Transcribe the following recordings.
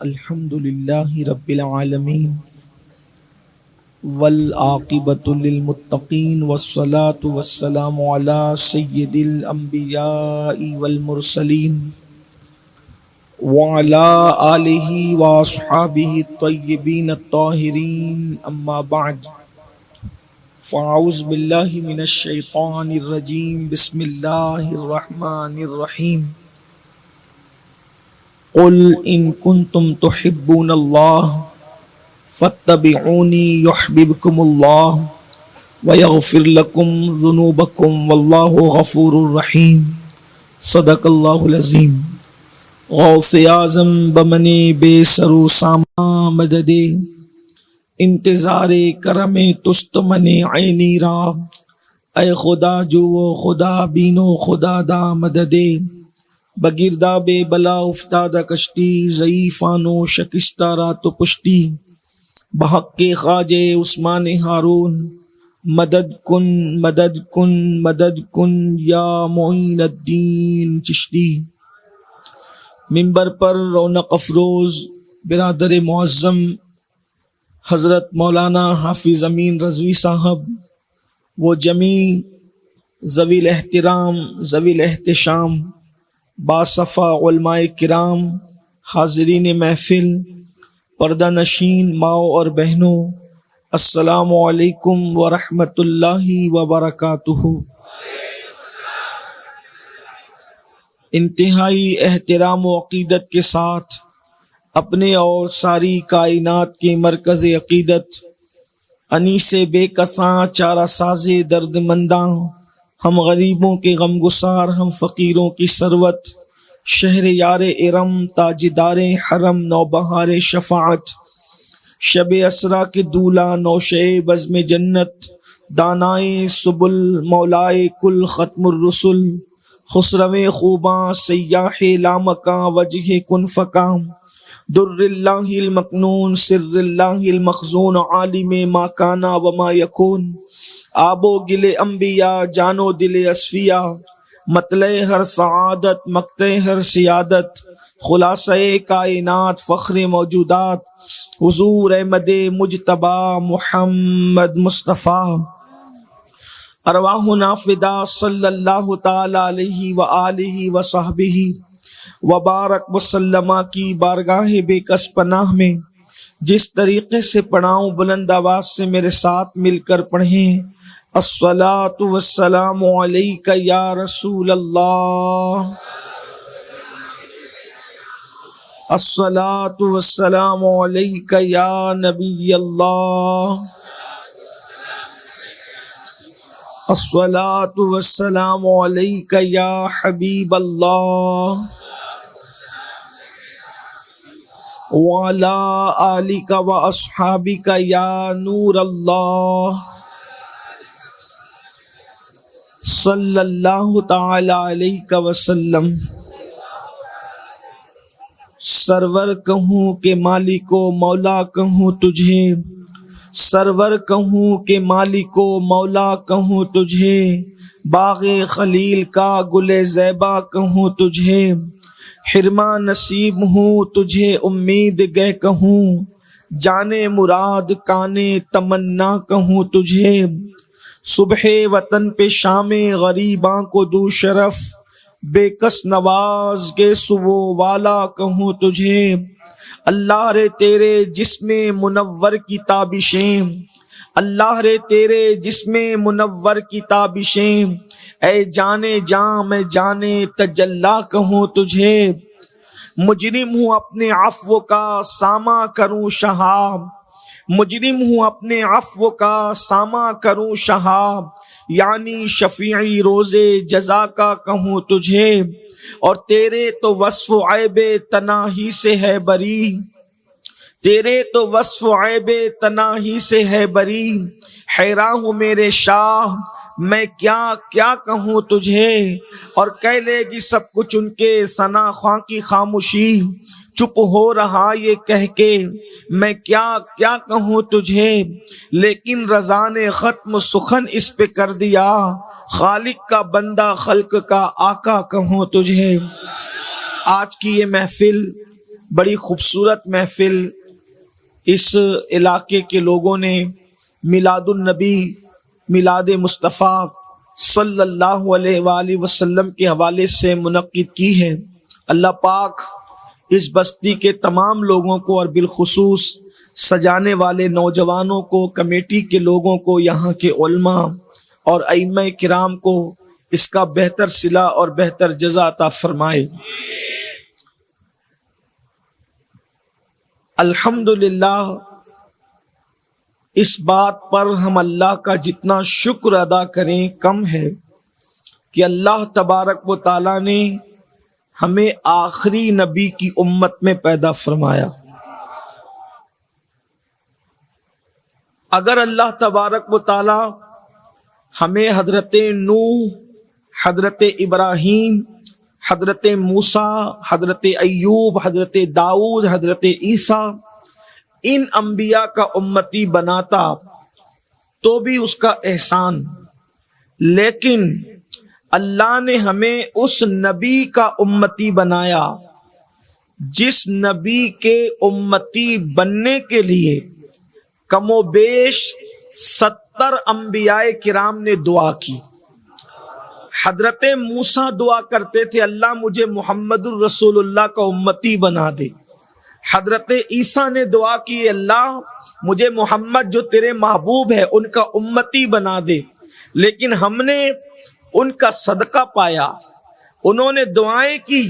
الحمد لله رب العالمين والعاقبة للمتقين والصلاة والسلام على سيد الأنبياء والمرسلين وعلى آله وأصحابه الطيبين الطاهرين أما بعد فأعوذ بالله من الشيطان الرجيم بسم الله الرحمن الرحيم قل إن كنتم تحبون الله فاتبعوني يحببكم الله ويغفر لكم ذنوبكم والله غفور رحيم صدق الله العظيم غوث اعظم بمنی بے سرو ساما مددے انتظار کرم تست من عینی را اے خدا جو خدا بینو خدا دا مددے بگردہ بے بلا افتادہ کشتی ضعیفانو شکستہ را تو پشتی بحق کے خواجے عثمان ہارون مدد کن مدد کن مدد کن یا معین الدین چشتی۔ ممبر پر رونق افروز برادر معظم حضرت مولانا حافظ امین رضوی صاحب، وہ جمیع ذوی الاحترام ذوی الاحتشام باصفا علماء کرام، حاضرین محفل، پردہ نشین ماؤں اور بہنوں، السلام علیکم ورحمۃ اللہ وبرکاتہ۔ انتہائی احترام و عقیدت کے ساتھ اپنے اور ساری کائنات کے مرکز عقیدت انیس بے کساں چارہ ساز درد منداں، ہم غریبوں کے غم گسار، ہم فقیروں کی ثروت، شہر یار ارم تاجدار حرم نوبہار شفاعت، شب اسرا کے دولہ نوشے بزم جنت، دانائے سبل مولائے کل ختم الرسل، خسرو خوباں سیاح لامکاں وجہ کن فکام، در اللہ المکنون سر اللہ المخزون، عالم ما کانا وما یکون، آب و گل انبیاء جان و دل اصفیاء، مطلع ہر سعادت مقطع ہر سیادت، خلاصہ کائنات فخر موجودات، حضور احمد مجتبی محمد مصطفیٰ، ارواحنا فدا صلی اللہ تعالی علیہ وآلہ وصحبہ وبارک وسلم کی بارگاہ بے کس پناہ میں جس طریقے سے پڑھاؤں بلند آواز سے میرے ساتھ مل کر پڑھیں۔ الصلاۃ والسلام علیک یا رسول اللہ، الصلاۃ والسلام علیک یا نبی اللہ، الصلاۃ والسلام علیک یا حبیب اللہ، وعلی آلک و اصحابک یا نور اللہ، صلی اللہ تعالی علیہ وسلم۔ سرور کہوں کہ مالک و مولا کہوں تجھے، سرور کہوں کہ مالک و مولا کہوں تجھے، باغ خلیل کا گل زیبا کہوں تجھے، حرمہ نصیب ہوں تجھے امید گے کہوں، جانے مراد کانے تمنا کہوں تجھے، صبح وطن پہ شام غریباں کو دو شرف، بے کس نواز کے سو والا کہوں تجھے، اللہ رے تیرے جسم منور کی تابشیں، اللہ رے تیرے جسم منور کی تابشیں، اے جانے جاں میں جانے تجلا کہوں تجھے، مجرم ہوں اپنے عفو کا ساماں کروں شہاب، مجرم ہوں اپنے عفو کا ساماں کروں شہاب، یعنی شفیعی روز جزا کا کہوں تجھے، اور تیرے تو وصف عیب تناہی سے ہے بری، تیرے تو وصف عیب تناہی سے ہے بری، حیراں ہوں میرے شاہ میں کیا کیا کہوں تجھے، اور کہہ لے گی سب کچھ ان کے ثنا خواں کی خاموشی، چپ ہو رہا یہ کہہ کے میں کیا کیا کہوں تجھے، لیکن رضا نے ختم سخن اس پہ کر دیا، خالق کا بندہ خلق کا آقا کہوں تجھے۔ آج کی یہ محفل بڑی خوبصورت محفل اس علاقے کے لوگوں نے میلاد النبی، میلاد مصطفیٰ صلی اللہ علیہ وآلہ وسلم کے حوالے سے منعقد کی ہے۔ اللہ پاک اس بستی کے تمام لوگوں کو اور بالخصوص سجانے والے نوجوانوں کو، کمیٹی کے لوگوں کو، یہاں کے علماء اور ائمہ کرام کو اس کا بہتر صلہ اور بہتر جزا عطا فرمائے۔ الحمدللہ، اس بات پر ہم اللہ کا جتنا شکر ادا کریں کم ہے کہ اللہ تبارک و تعالیٰ نے ہمیں آخری نبی کی امت میں پیدا فرمایا۔ اگر اللہ تبارک و تعالیٰ ہمیں حضرت نوح، حضرت ابراہیم، حضرت موسیٰ، حضرت ایوب، حضرت داؤد، حضرت عیسیٰ، ان انبیاء کا امتی بناتا تو بھی اس کا احسان، لیکن اللہ نے ہمیں اس نبی کا امتی بنایا جس نبی کے امتی بننے کے لیے کم و بیش 70 انبیاء کرام نے دعا کی۔ حضرت موسیٰ دعا کرتے تھے اللہ مجھے محمد الرسول اللہ کا امتی بنا دے۔ حضرت عیسیٰ نے دعا کی اللہ مجھے محمد جو تیرے محبوب ہے ان کا امتی بنا دے، لیکن ہم نے ان کا صدقہ پایا، انہوں نے دعائیں کی،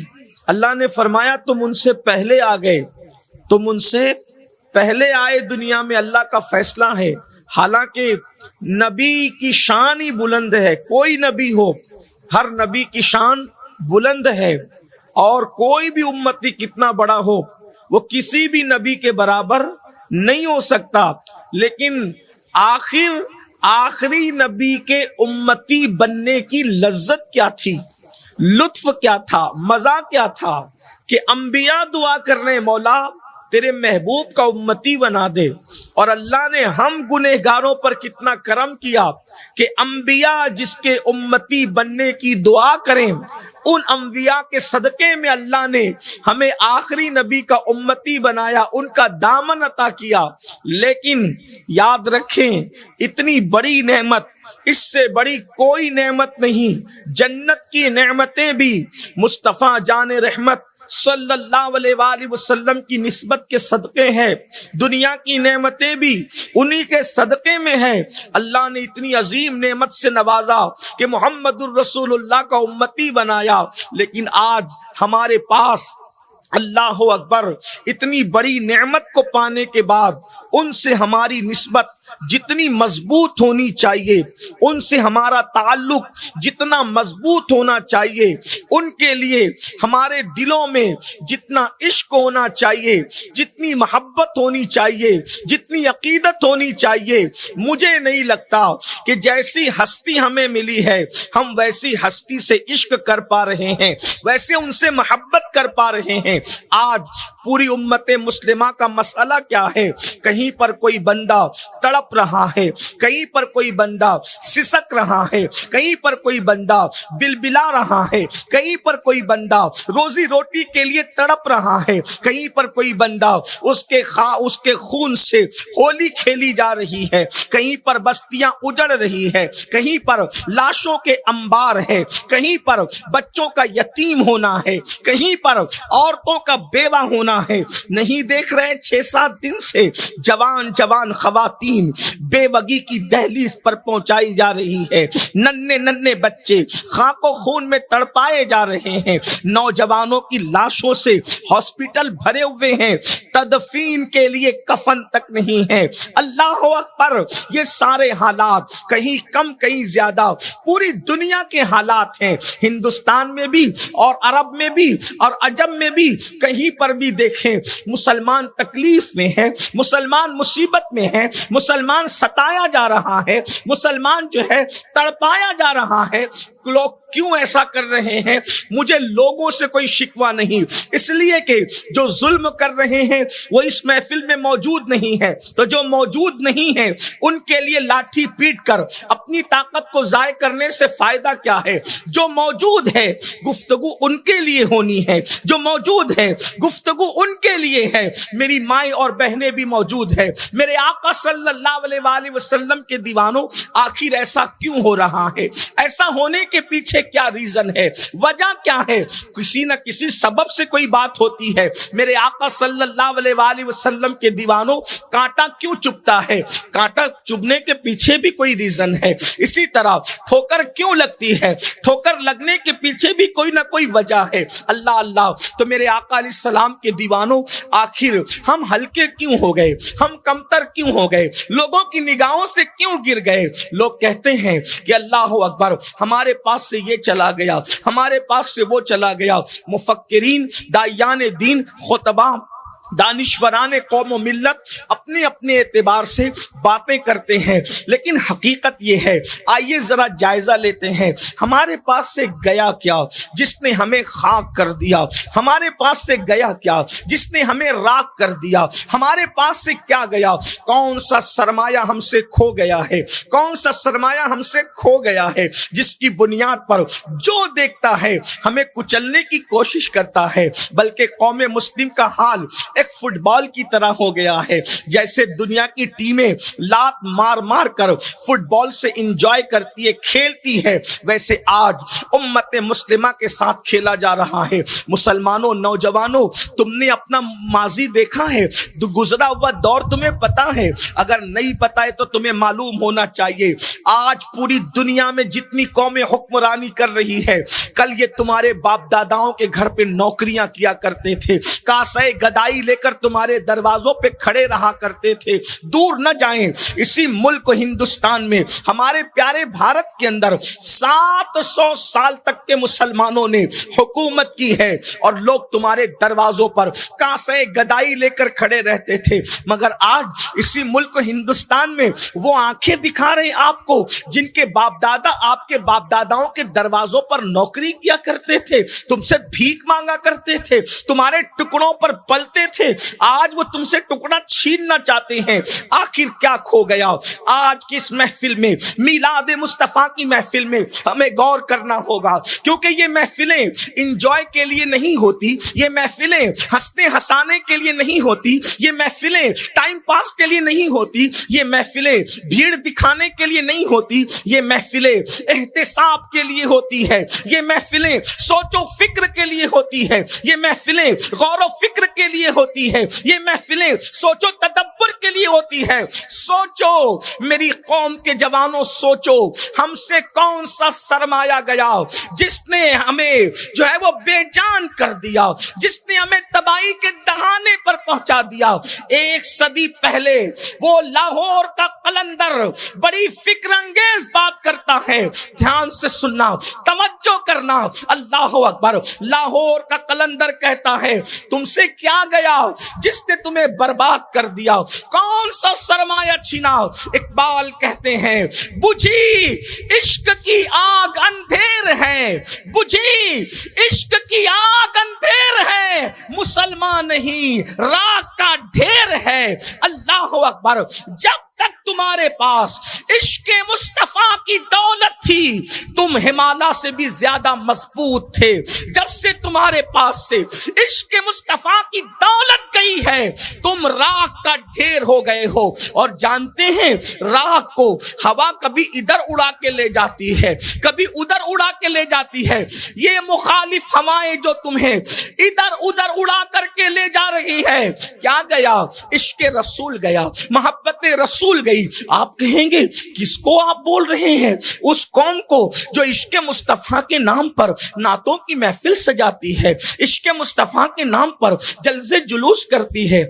اللہ نے فرمایا تم ان سے پہلے آ گئے، تم ان سے پہلے آئے، دنیا میں اللہ کا فیصلہ ہے۔ حالانکہ نبی کی شان ہی بلند ہے، کوئی نبی ہو ہر نبی کی شان بلند ہے، اور کوئی بھی امتی کتنا بڑا ہو وہ کسی بھی نبی کے برابر نہیں ہو سکتا، لیکن آخری نبی کے امتی بننے کی لذت کیا تھی، لطف کیا تھا، مزہ کیا تھا کہ انبیاء دعا کر رہے ہیں مولا تیرے محبوب کا امتی بنا دے، اور اللہ نے ہم گنہگاروں پر کتنا کرم کیا کہ انبیاء جس کے امتی بننے کی دعا کریں، ان انبیاء کے صدقے میں اللہ نے ہمیں آخری نبی کا امتی بنایا، ان کا دامن عطا کیا۔ لیکن یاد رکھیں اتنی بڑی نعمت، اس سے بڑی کوئی نعمت نہیں۔ جنت کی نعمتیں بھی مصطفیٰ جان رحمت صلی اللہ علیہ وآلہ وسلم کی نسبت کے صدقے ہیں، دنیا کی نعمتیں بھی انہی کے صدقے میں ہیں۔ اللہ نے اتنی عظیم نعمت سے نوازا کہ محمد الرسول اللہ کا امتی بنایا، لیکن آج ہمارے پاس اللہ اکبر اتنی بڑی نعمت کو پانے کے بعد ان سے ہماری نسبت جتنی مضبوط ہونی چاہیے، ان سے ہمارا تعلق جتنا مضبوط ہونا چاہیے، ان کے لیے ہمارے دلوں میں جتنا عشق ہونا چاہیے، جتنی محبت ہونی چاہیے، جتنی عقیدت ہونی چاہیے، مجھے نہیں لگتا کہ جیسی ہستی ہمیں ملی ہے ہم ویسی ہستی سے عشق کر پا رہے ہیں، ویسے ان سے محبت کر پا رہے ہیں۔ آج پوری امت مسلمہ کا مسئلہ کیا ہے؟ کہیں پر کوئی بندہ تڑپ رہا ہے، کہیں پر کوئی بندہ سسک رہا ہے، کہیں پر کوئی بندہ بلبلا رہا ہے، کہیں پر کوئی بندہ روزی روٹی کے لیے تڑپ رہا ہے، کہیں پر کوئی بندہ اس کے خون سے ہولی کھیلی جا رہی ہے، کہیں پر بستیاں اجڑ رہی ہے، کہیں پر لاشوں کے انبار ہے، کہیں پر بچوں کا یتیم ہونا ہے، کہیں پر عورتوں کا بیوہ ہونا ہے۔ نہیں دیکھ رہے 6-7 دن سے جوان خواتین بیوگی کی دہلیز پر پہنچائی جا رہی ہے، ننھے بچے خاک و خون میں تڑپائے جا رہے ہیں، نوجوانوں کی لاشوں سے ہاسپٹل بھرے ہوئے ہیں، تدفین کے لیے کفن تک نہیں ہے۔ اللہ اکبر، یہ سارے حالات کہیں کم کہیں زیادہ پوری دنیا کے حالات ہیں، ہندوستان میں بھی اور عرب میں بھی اور عجم میں بھی، کہیں پر بھی دیکھیں مسلمان تکلیف میں ہے، مسلمان مصیبت میں ہے، مسلمان ستایا جا رہا ہے، مسلمان جو ہے تڑپایا جا رہا ہے۔ لوگ کیوں ایسا کر رہے ہیں؟ مجھے لوگوں سے کوئی شکوہ نہیں، اس لیے کہ جو ظلم کر رہے ہیں وہ اس محفل میں موجود نہیں ہے، تو جو موجود نہیں ہے ان کے لیے لاٹھی پیٹ کر اپنی طاقت کو ضائع کرنے سے فائدہ کیا ہے؟ جو موجود ہے گفتگو ان کے لیے ہونی ہے، جو موجود ہے گفتگو ان کے لیے ہے۔ میری مائیں اور بہنیں بھی موجود ہے۔ میرے آقا صلی اللہ علیہ وآلہ وسلم کے دیوانوں، آخر ایسا کیوں ہو رہا ہے؟ ایسا ہونے کے پیچھے کیا ریزن ہے؟ وجہ کیا ہے؟ کسی نہ کسی سبب سے کوئی بات ہوتی ہے۔ میرے آقا صلی اللہ علیہ وآلہ وسلم کے دیوانوں، کانٹا کیوں چبھتا ہے؟ کانٹا چبھنے کے پیچھے بھی کوئی ریزن ہے۔ اسی طرح ٹھوکر کیوں لگتی ہے؟ ٹھوکر لگنے کے پیچھے بھی کوئی نہ کوئی وجہ ہے۔ اللہ اللہ، تو میرے آقا علیہ السلام کے دیوانوں، آخر ہم ہلکے کیوں ہو گئے؟ ہم کمتر کیوں ہو گئے؟ لوگوں کی نگاہوں سے کیوں گر گئے؟ لوگ کہتے ہیں کہ اللہ اکبر، ہمارے پاس سے یہ چلا گیا، ہمارے پاس سے وہ چلا گیا۔ مفکرین، داعیان دین، خطباء، دانشوران قوم و ملت اپنے اپنے اعتبار سے باتیں کرتے ہیں، لیکن حقیقت یہ ہے، آئیے ذرا جائزہ لیتے ہیں، ہمارے پاس سے گیا کیا جس نے ہمیں خاک کر دیا؟ ہمارے پاس سے گیا کیا جس نے ہمیں راکھ کر دیا؟ ہمارے پاس سے کیا گیا؟ کون سا سرمایہ ہم سے کھو گیا ہے؟ کون سا سرمایہ ہم سے کھو گیا ہے جس کی بنیاد پر جو دیکھتا ہے ہمیں کچلنے کی کوشش کرتا ہے؟ بلکہ قوم مسلم کا حال ایک فٹ بال کی طرح ہو گیا ہے۔ جیسے دنیا کی ٹیمیں لات مار مار کر فٹ بال سے انجوائے کرتی ہے، کھیلتی ہے، ویسے آج امت مسلمہ کے ساتھ کھیلا جا رہا ہے۔ مسلمانوں، نوجوانوں، تم نے اپنا ماضی دیکھا ہے؟ گزرا ہوا دور تمہیں پتا ہے؟ اگر نہیں پتا ہے تو تمہیں معلوم ہونا چاہیے۔ آج پوری دنیا میں جتنی قومیں حکمرانی کر رہی ہے، کل یہ تمہارے باپ داداؤں کے گھر پہ نوکریاں کیا کرتے تھے، کاسے گدائی لے کر تمہارے دروازوں پہ کھڑے رہا کرتے تھے۔ دور نہ جائیں، اسی ملک ہندوستان میں، ہمارے پیارے بھارت کے اندر 700 سال تک کے مسلمانوں نے حکومت کی ہے، اور لوگ تمہارے دروازوں پر کاسے گدائی لے کر کھڑے رہتے تھے۔ مگر آج اسی ملک ہندوستان میں وہ آنکھیں دکھا رہے آپ کو جن کے باپ دادا آپ کے باپ داداؤں کے دروازوں پر نوکری کیا کرتے تھے، تم سے بھیک مانگا کرتے تھے، تمہارے ٹکڑوں پر پلتے تھے، آج وہ تم سے ٹکڑا چھیننا چاہتے ہیں۔ آخر کیا کھو گیا؟ آج کی اس محفل میں، میلاد مصطفیٰ کی محفل میں ہمیں غور کرنا ہوگا، کیونکہ یہ محفلیں انجوائے کے لیے نہیں ہوتی، یہ محفلیں ہنسنے ہنسانے کے لیے نہیں ہوتی، یہ محفلیں ٹائم پاس کے لیے نہیں ہوتی، یہ محفلیں بھیڑ دکھانے کے لیے نہیں ہوتی، یہ محفلیں احتساب کے لیے ہوتی ہے، یہ محفلیں سوچ و فکر کے لیے ہوتی ہے، یہ محفلیں غور و فکر کے لیے ہوتی ہے، یہ محفلیں سوچو تدبر کے لیے ہوتی ہے۔ سوچو میری قوم کے جوانوں، سوچو ہم سے کون سا سرمایہ گیا جس نے ہمیں جو ہے وہ بے جان کر دیا، جس نے ہمیں تباہی کے دہانے پر پہنچا دیا۔ 1 صدی پہلے وہ لاہور کا قلندر بڑی فکر انگیز بات کرتا ہے، دھیان سے سننا، توجہ کرنا، اللہ اکبر۔ لاہور کا قلندر کہتا ہے تم سے کیا گیا جس نے تمہیں برباد کر دیا؟ کون سا سرمایہ چھینا؟ اقبال کہتے ہیں بجھی عشق کی آگ اندھیر ہے، بجھی عشق کی آگ اندھیر ہے، مسلمان نہیں راکھ کا ڈھیر ہے۔ اللہ اکبر۔ جب تک تمہارے پاس عشق مصطفیٰ کی دولت تھی تم ہمالیہ سے بھی زیادہ مضبوط تھے، جب سے تمہارے پاس سے عشق مصطفیٰ کی دولت گئی ہے تم راکھ کا ڈھیر ہو گئے ہو۔ اور جانتے ہیں راکھ کو ہوا کبھی ادھر اڑا کے لے جاتی ہے، کبھی ادھر اڑا کے لے جاتی ہے۔ یہ مخالف ہوائیں جو تمہیں ادھر ادھر اڑا کر کے لے جا رہی ہے، کیا گیا؟ عشق رسول گیا، محبت رسول گئی۔ آپ کہیں گے کس کو آپ بول رہے ہیں؟ اس قوم کو جو عشق مصطفیٰ کے نام پر نعتوں کی محفل سجاتی ہے، عشق مصطفیٰ کے نام پر جلسے جلوس کرتی ہے،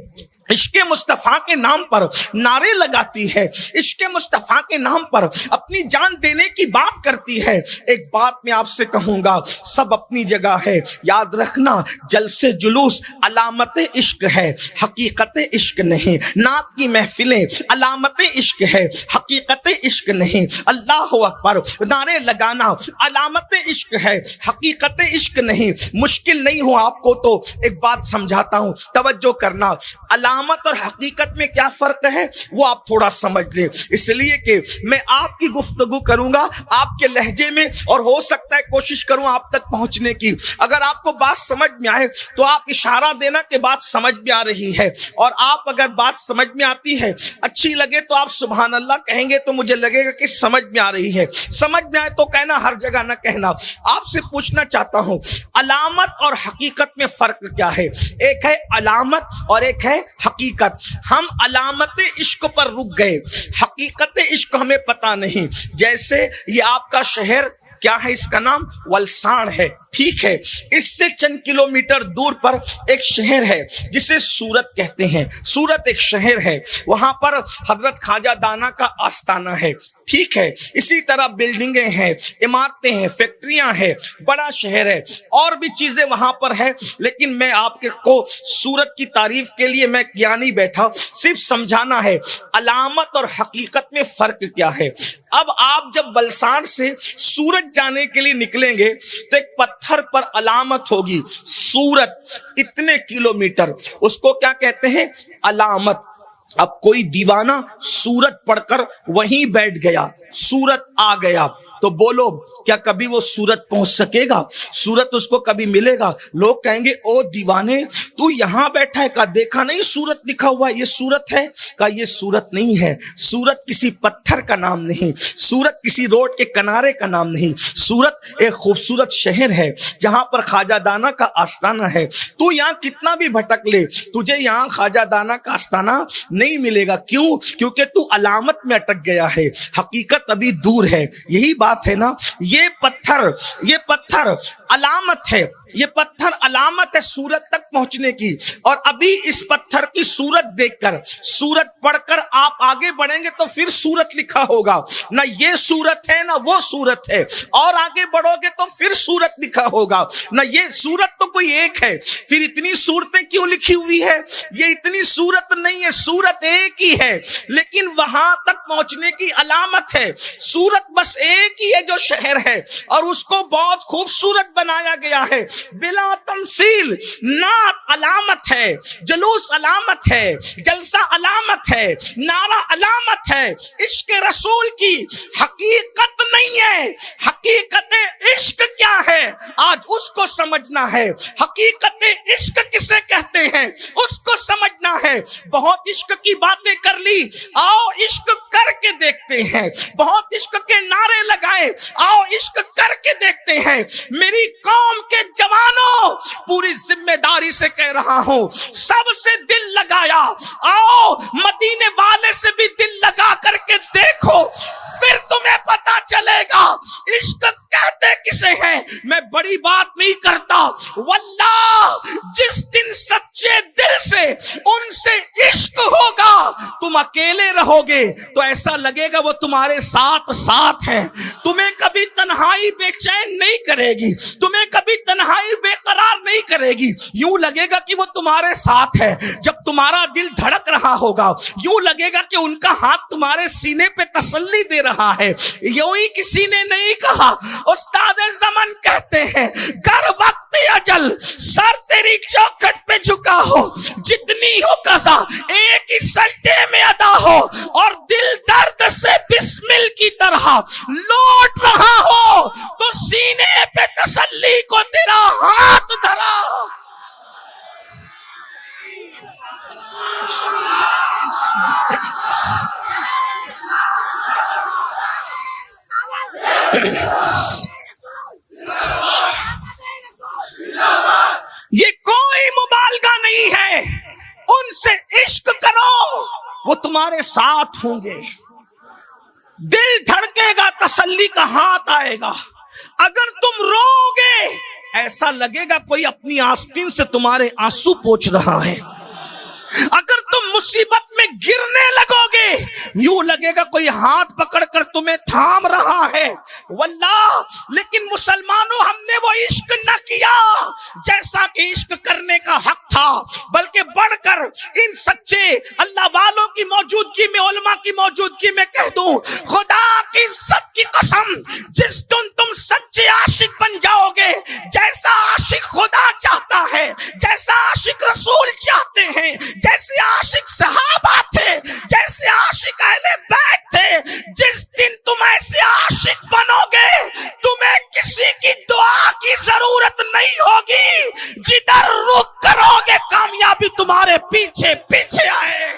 عشق مصطفیٰ کے نام پر نعرے لگاتی ہے، عشق مصطفیٰ کے نام پر اپنی جان دینے کی بات کرتی ہے۔ ایک بات میں آپ سے کہوں گا، سب اپنی جگہ ہے، یاد رکھنا جلسے جلوس علامت عشق ہے، حقیقت عشق نہیں۔ نعت کی محفلیں علامت عشق ہے، حقیقت عشق نہیں۔ اللہ اکبر نعرے لگانا علامت عشق ہے، حقیقت عشق نہیں۔ مشکل نہیں ہو آپ کو تو ایک بات سمجھاتا ہوں، توجہ کرنا۔ علامت اور حقیقت میں کیا فرق ہے وہ آپ تھوڑا سمجھ لیں، اس لیے کہ میں آپ کی گفتگو کروں گا آپ کے لہجے میں، اور ہو سکتا ہے کوشش کروں آپ تک پہنچنے کی۔ اگر آپ کو بات سمجھ میں آئے تو آپ اشارہ دینا کہ بات سمجھ میں آ رہی ہے، اور آپ اگر بات سمجھ میں آتی ہے اچھی لگے تو آپ سبحان اللہ کہیں گے تو مجھے لگے گا کہ سمجھ میں آ رہی ہے۔ سمجھ میں آئے تو کہنا، ہر جگہ نہ کہنا۔ آپ سے پوچھنا چاہتا ہوں علامت اور حقیقت میں فرق کیا ہے؟ ایک ہے علامت اور ایک ہے حقیقت۔ ہم علامت عشق پر رک گئے، حقیقت عشق ہمیں پتہ نہیں۔ جیسے یہ آپ کا شہر کیا ہے، اس کا نام ولسان ہے، ٹھیک ہے، اس سے چند کلومیٹر دور پر ایک شہر ہے جسے سورت کہتے ہیں۔ سورت ایک شہر ہے، وہاں پر حضرت خواجہ دانا کا آستانہ ہے، ٹھیک ہے۔ اسی طرح بلڈنگیں ہیں، عمارتیں ہیں، فیکٹریاں ہیں، بڑا شہر ہے، اور بھی چیزیں وہاں پر ہے، لیکن میں آپ کو سورت کی تعریف کے لیے میں کیا نہیں بیٹھا، صرف سمجھانا ہے علامت اور حقیقت میں فرق کیا ہے۔ اب آپ جب ولسان سے سورت جانے کے لیے نکلیں گے تو ایک پتھر پر علامت ہوگی سورت اتنے کلومیٹر، اس کو کیا کہتے ہیں؟ علامت۔ اب کوئی دیوانہ سورت پڑھ کر وہیں بیٹھ گیا، سورت آ گیا، تو بولو کیا کبھی وہ سورت پہنچ سکے گا؟ سورت اس کو کبھی ملے گا؟ لوگ کہیں گے او دیوانے تو یہاں بیٹھا ہے، کہا دیکھا نہیں سورت لکھا ہوا، یہ سورت ہے؟ کہا یہ سورت نہیں ہے، سورت کسی پتھر کا نام نہیں، سورت کسی روڈ کے کنارے کا نام نہیں، سورت ایک خوبصورت شہر ہے جہاں پر خواجہ دانا کا آستانہ ہے۔ تو یہاں کتنا بھی بھٹک لے تجھے یہاں خواجہ دانا کا آستانہ نہیں ملے گا۔ کیوں؟ کیونکہ تو علامت میں اٹک گیا ہے، حقیقت ابھی دور ہے۔ یہی بات ہے نا، یہ پتھر علامت ہے، یہ پتھر علامت ہے سورت تک پہنچنے کی، اور ابھی اس پتھر کی سورت دیکھ کر، سورت پڑھ کر آپ آگے بڑھیں گے تو پھر سورت لکھا ہوگا، نہ یہ سورت ہے نہ وہ سورت ہے، اور آگے بڑھو گے تو پھر سورت لکھا ہوگا، نہ یہ سورت تو کوئی ایک ہے، پھر اتنی صورتیں کیوں لکھی ہوئی ہے؟ یہ اتنی صورت نہیں ہے، صورت ایک ہی ہے، لیکن وہاں تک پہنچنے کی علامت ہے۔ صورت بس ایک ہی ہے جو شہر ہے، اور اس کو بہت خوبصورت بنایا گیا ہے بلا تمثیل۔ نعت علامت ہے، جلوس علامت ہے، جلسہ علامت ہے، نعرہ علامت ہے، عشق رسول کی حقیقت نہیں ہے۔ حقیقت عشق کیا ہے آج اس کو سمجھنا ہے، حقیقت عشق کسے کہتے ہیں اس کو سمجھنا ہے۔ بہت عشق کی باتیں کر لی، آؤ عشق کر کے دیکھتے ہیں، بہت عشق کے نعرے لگائے، آؤ عشق کر کے دیکھتے ہیں۔ میری قوم کے جوانوں پوری ذمہ داری سے کہہ رہا ہوں، سب سے دل لگایا، آؤ مدینے والے سے بھی دل لگا کر کے دیکھو، پھر تمہیں پتا چلے گا عشق کہتے کسے ہیں۔ میں بڑی بات نہیں کرتا، واللہ جس دن سچے دل سے ان سے عشق ہوگا تم اکیلے رہو گے تو ایسا لگے گا وہ تمہارے ساتھ ساتھ ہیں، تمہیں کبھی تنہائی بے چین نہیں کرے گی، تمہیں کبھی تنہائی بے قرار نہیں کرے گی، یوں لگے گا کہ وہ تمہارے ساتھ ہے۔ جب تمہارا دل دھڑک رہا ہوگا یوں لگے گا کہ ان کا ہاتھ تمہارے سینے پہ تسلی دے رہا ہے۔ یوں ہی کسی نے نہیں کہا، استاد زمن کہتے ہیں گر وقت اجل سر تیری چوکھٹ پہ جھکا ہو، جتنی ہو قضا ایک ہی سجدے میں ادا ہو، اور دل درد سے بسمل کی طرح لوٹ رہا ہو تو سینے پہ تسلی کو تیرا ہاتھ دھرا۔ یہ کوئی مبالغہ نہیں ہے، ان سے عشق کرو وہ تمہارے ساتھ ہوں گے، دل دھڑکے گا تسلی کا ہاتھ آئے گا۔ اگر تم رو گے ایسا لگے گا کوئی اپنی آستین سے تمہارے آنسو پوچھ رہا ہے، اگر تم مصیبت میں گرنے لگو گے یوں لگے گا کوئی ہاتھ پکڑ کر تمہیں تھام رہا ہے واللہ. لیکن مسلمانوں ہم نے وہ عشق نہ کیا جیسا کہ عشق کرنے کا حق تھا، بلکہ بڑھ کر ان سچے اللہ والوں کی موجودگی میں، علماء کی موجودگی میں کہہ دوں، خدا کی عزت کی قسم، جس دن تم سچے عاشق بن جاؤ گے، جیسا عاشق خدا چاہتا ہے، جیسا عاشق رسول چاہتے ہیں، جیسے عاشق صحابہ تھے، جیسے عاشق اہل بیت تھے، جس دن تم ایسے عاشق بنو گے تمہیں کسی کی دعا کی ضرورت نہیں ہوگی، جدھر رخ کرو گے کامیابی تمہارے پیچھے پیچھے آئے.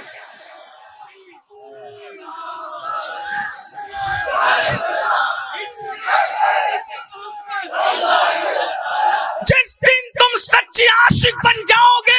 جس دن تم سچے عاشق بن جاؤ گے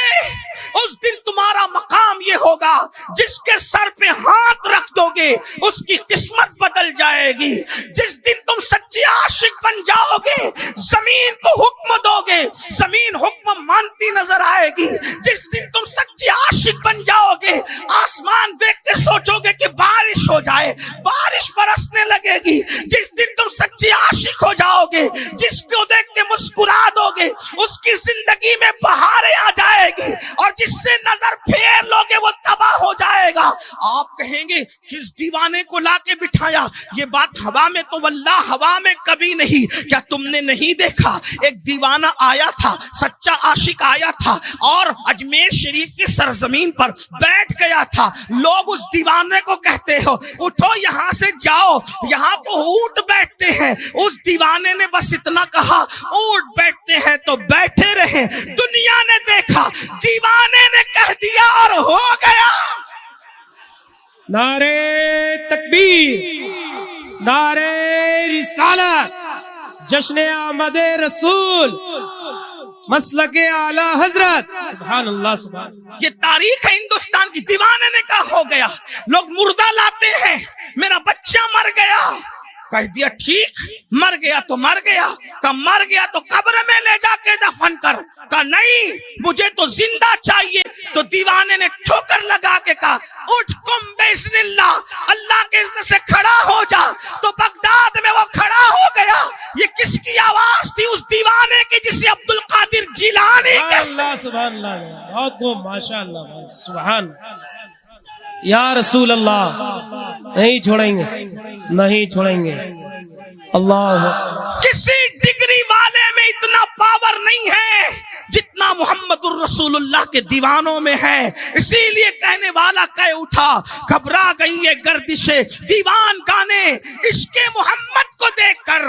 اس دن تمہارا مقام یہ ہوگا، جس کے سر پہ ہاتھ رکھ دو گے اس کی قسمت بدل جائے گی. جس دن تم سچے عاشق بن جاؤ گے زمین کو حکم دو گے، زمین حکم مانتی نظر آئے گی. جس دن تم سچے عاشق بن جاؤ گے آسمان دیکھ کے سوچو گے کہ بارش ہو جائے، بارش برسنے لگے گی. جس دن تم سچے عاشق ہو جاؤ گے جس کو دیکھ کے مسکرا دو گے اس کی زندگی میں بہاریں آ جائے گی، اور جس سے نظر پھیر لوگے وہ تباہ ہو جائے گا. آپ کہیں گے کس دیوانے کو لا کے بٹھایا؟ یہ بات ہوا میں تو واللہ ہوا میں کبھی نہیں. کیا تم نے نہیں دیکھا ایک دیوانہ آیا تھا، سچا عاشق آیا تھا اور اجمیر شریف کی سرزمین پر بیٹھ گیا تھا. لوگ اس دیوانے کو کہتے ہو اٹھو یہاں سے جاؤ، یہاں تو اونٹ بیٹھتے ہیں. اس دیوانے نے بس اتنا کہا اونٹ بیٹھتے ہیں تو بیٹھے رہے. دنیا نے دیکھا، دیوانے نے کہہ دیا اور ہو گیا. نعرے تکبیر، نعرے رسالت، جشن آمد رسول، مسلک اعلی حضرت. سبحان اللہ سبحان اللہ. یہ تاریخ ہے ہندوستان کی. دیوانے نے کہا ہو گیا. لوگ مردہ لاتے ہیں، میرا بچہ مر گیا، کہہ دیا ٹھیک، مر گیا تو مر گیا. کہا مر گیا تو قبر میں لے جا کے دفن کر. کہا نہیں مجھے تو زندہ چاہیے. تو دیوانے نے ٹھوکر لگا کے کہا اٹھ قم باذن اللہ، اللہ کے اذن سے کھڑا ہو جا. تو بغداد میں وہ کھڑا ہو گیا. یہ کس کی آواز تھی؟ اس دیوانے کی جسے عبد القادر جیلانی سبحان اللہ سبحان اللہ. بہت خوب ماشاء اللہ. سبحان یا رسول اللہ، نہیں چھوڑیں گے، نہیں چھوڑیں گے. اللہ کسی ڈگری والے میں اتنا پاور نہیں ہے جتنا محمد الرسول اللہ کے دیوانوں میں ہے. اسی لیے کہنے والا کہہ اٹھا گھبرا گئی ہے گردشیں دیوان گانے عشق محمد کو دیکھ کر.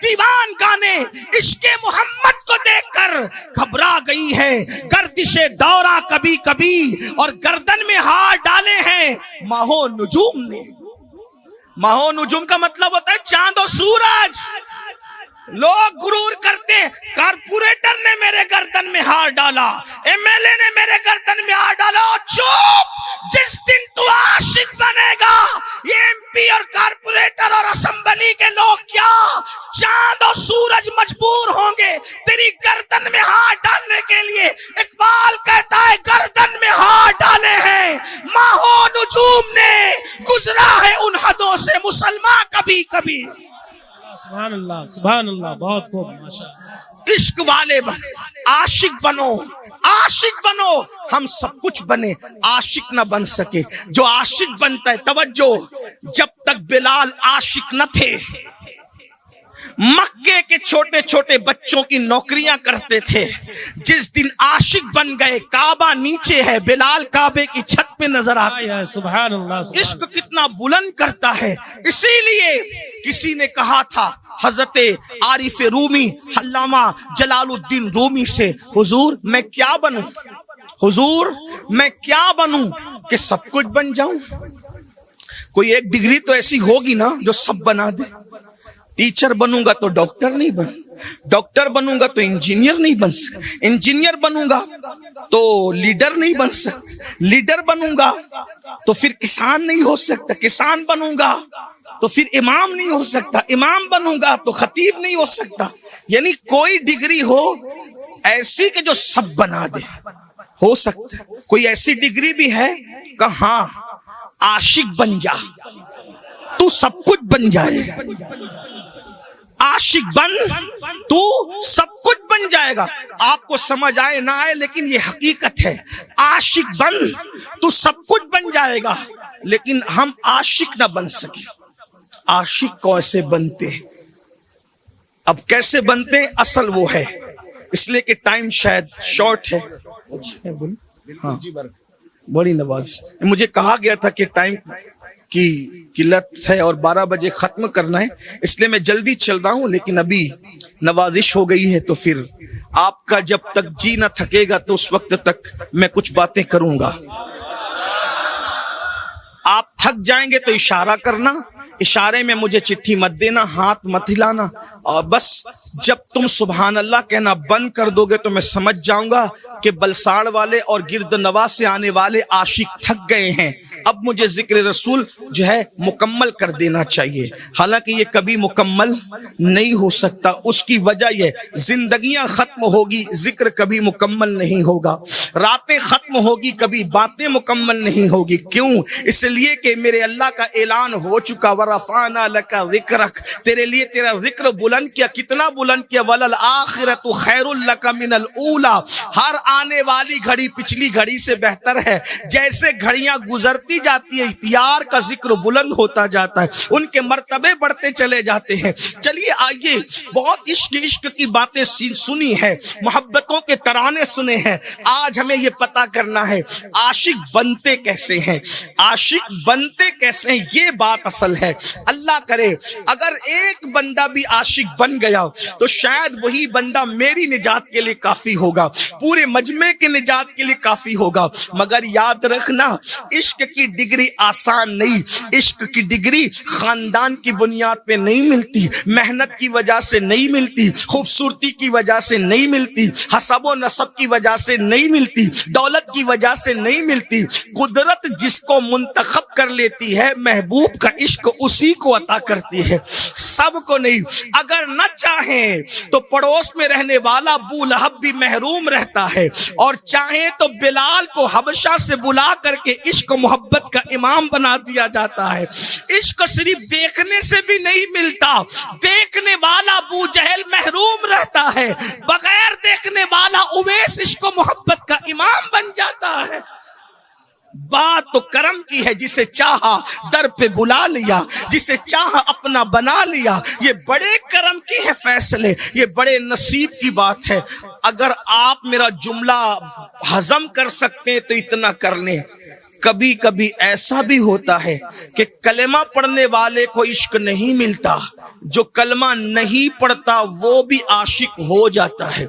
دیوان گانے عشق محمد کو دیکھ کر گھبرا گئی ہے گردشیں دورہ کبھی کبھی، اور گردن میں ہاتھ ڈالے ہیں ماہو نجوم نے. ماہو نجوم کا مطلب ہوتا ہے چاند و سورج. لوگ غرور کرتے ہیں کارپوریٹر نے میرے گردن میں ہاتھ ڈالا، ایم ایل اے نے میرے گردن میں ہاتھ ڈالا. چپ! جس دن تو عاشق بنے گا یہ ایم پی اور کارپوریٹر اور اسمبلی کے لوگ کیا چاند اور سورج مجبور ہوں گے تیری گردن میں ہاتھ ڈالنے کے لیے. اقبال کہتا ہے گردن میں ہاتھ ڈالے ہیں ماہو نجوم نے، گزرا ہے ان حدوں سے مسلمان کبھی کبھی. سبحان اللہ سبحان اللہ. بہت خوب ماشاء اللہ. عشق والے بنے، عاشق بنو، عاشق بنو. ہم سب کچھ بنے، عاشق نہ بن سکے. جو عاشق بنتا ہے، توجہ، جب تک بلال عاشق نہ تھے مکے کے چھوٹے چھوٹے بچوں کی نوکریاں کرتے تھے. جس دن عاشق بن گئے کعبہ نیچے ہے، بلال کعبے کی چھت پہ نظر آتا ہے. سبحان اللہ. عشق کتنا بلند کرتا ہے. اسی لیے کسی نے کہا تھا حضرت عارف رومی علامہ جلال الدین رومی سے، حضور میں کیا بنوں، حضور میں کیا بنوں کہ سب کچھ بن جاؤں. کوئی ایک ڈگری تو ایسی ہوگی نا جو سب بنا دے. ٹیچر بنوں گا تو ڈاکٹر نہیں بن، ڈاکٹر بنوں گا تو انجینئر نہیں بن سکتا، انجینئر بنوں گا تو لیڈر نہیں بن سکتا، لیڈر بنوں گا تو پھر کسان نہیں ہو سکتا، کسان بنوں گا تو پھر امام نہیں ہو سکتا، امام بنوں گا تو خطیب نہیں ہو سکتا. یعنی کوئی ڈگری ہو ایسی کہ جو سب بنا دے. ہو سکتا کوئی ایسی ڈگری بھی ہے کہا ہاں عاشق بن جا تو سب کچھ بن جائے گا، عاشق بن تو سب کچھ بن جائے گا. آپ کو سمجھ آئے نہ آئے لیکن یہ حقیقت ہے. عاشق بن تو سب کچھ بن جائے گا، لیکن ہم عاشق نہ بن سکے. عاشق کیسے بنتے؟ اب کیسے بنتے؟ اصل وہ ہے، اس لیے کہ ٹائم شاید شارٹ ہے. ہاں بڑی نواز. مجھے کہا گیا تھا کہ ٹائم کی قلت ہے اور 12 بجے ختم کرنا ہے، اس لیے میں جلدی چل رہا ہوں. لیکن ابھی نوازش ہو گئی ہے تو پھر آپ کا جب تک جی نہ تھکے گا تو اس وقت تک میں کچھ باتیں کروں گا. آپ تھک جائیں گے تو اشارہ کرنا، اشارے میں مجھے چٹھی مت دینا، ہاتھ مت ہلانا. اور بس جب تم سبحان اللہ کہنا بند کر دو گے تو میں سمجھ جاؤں گا کہ بلساڑ والے اور گرد نواح سے آنے والے عاشق تھک گئے ہیں. اب مجھے ذکر رسول جو ہے مکمل کر دینا چاہیے. حالانکہ یہ کبھی مکمل نہیں ہو سکتا. اس کی وجہ یہ زندگیاں ختم ہوگی، ذکر کبھی مکمل نہیں ہوگا. راتیں ختم ہوگی، کبھی باتیں مکمل نہیں ہوگی. کیوں؟ اس لیے کہ میرے اللہ کا اعلان ہو چکا، ورفعنا لک ذکرک، تیرے لیے تیرا ذکر بلند کیا. کتنا بلند کیا؟ وللآخرۃ خیر لک من الاولی، ہر آنے والی گھڑی پچھلی گھڑی سے بہتر ہے. جیسے گھڑیاں گزرتی جاتی ہے اختیار کا ذکر بلند ہوتا جاتا ہے، ان کے مرتبے بڑھتے چلے جاتے ہیں. چلیے آئیے، بہت عشق کی باتیں سنی ہے، محبتوں کے ترانے سنے ہیں. آج ہمیں یہ پتا کرنا ہے عاشق بنتے کیسے ہیں، عاشق بنتے کیسے ہیں، یہ بات اصل ہے. اللہ کرے اگر ایک بندہ بھی عاشق بن گیا تو شاید وہی بندہ میری نجات کے لیے کافی ہوگا، پورے مجمع کے نجات کے لیے کافی ہوگا. مگر یاد رکھنا عشق کی ڈگری آسان نہیں، عشق کی ڈگری خاندان کی بنیاد پہ نہیں ملتی، محنت کی وجہ سے نہیں ملتی، خوبصورتی کی وجہ سے نہیں ملتی، حسب و نسب کی وجہ سے نہیں ملتی، دولت کی وجہ سے نہیں ملتی. قدرت جس کو منتخب کر لیتی ہے محبوب کا عشق اسی کو عطا کرتی ہے، سب کو نہیں. اگر نہ چاہیں تو پڑوس میں رہنے والا ابو لہب بھی محروم رہتا ہے، اور چاہیں تو بلال کو حبشہ سے بلا کر کے عشق محبت کا امام بنا دیا جاتا ہے. عشق صرف دیکھنے سے بھی نہیں ملتا، دیکھنے والا ابو جہل محروم رہتا ہے، بغیر دیکھنے والا اویس عشق و محبت کا امام بن جاتا ہے. بات تو کرم کی ہے، جسے چاہا در پہ بلا لیا، جسے چاہا اپنا بنا لیا. یہ بڑے کرم کی ہے فیصلے، یہ بڑے نصیب کی بات ہے. اگر آپ میرا جملہ ہضم کر سکتے ہیں تو اتنا کر لیں. کبھی کبھی ایسا بھی ہوتا ہے کہ کلمہ پڑھنے والے کو عشق نہیں ملتا، جو کلمہ نہیں پڑھتا وہ بھی عاشق ہو جاتا ہے.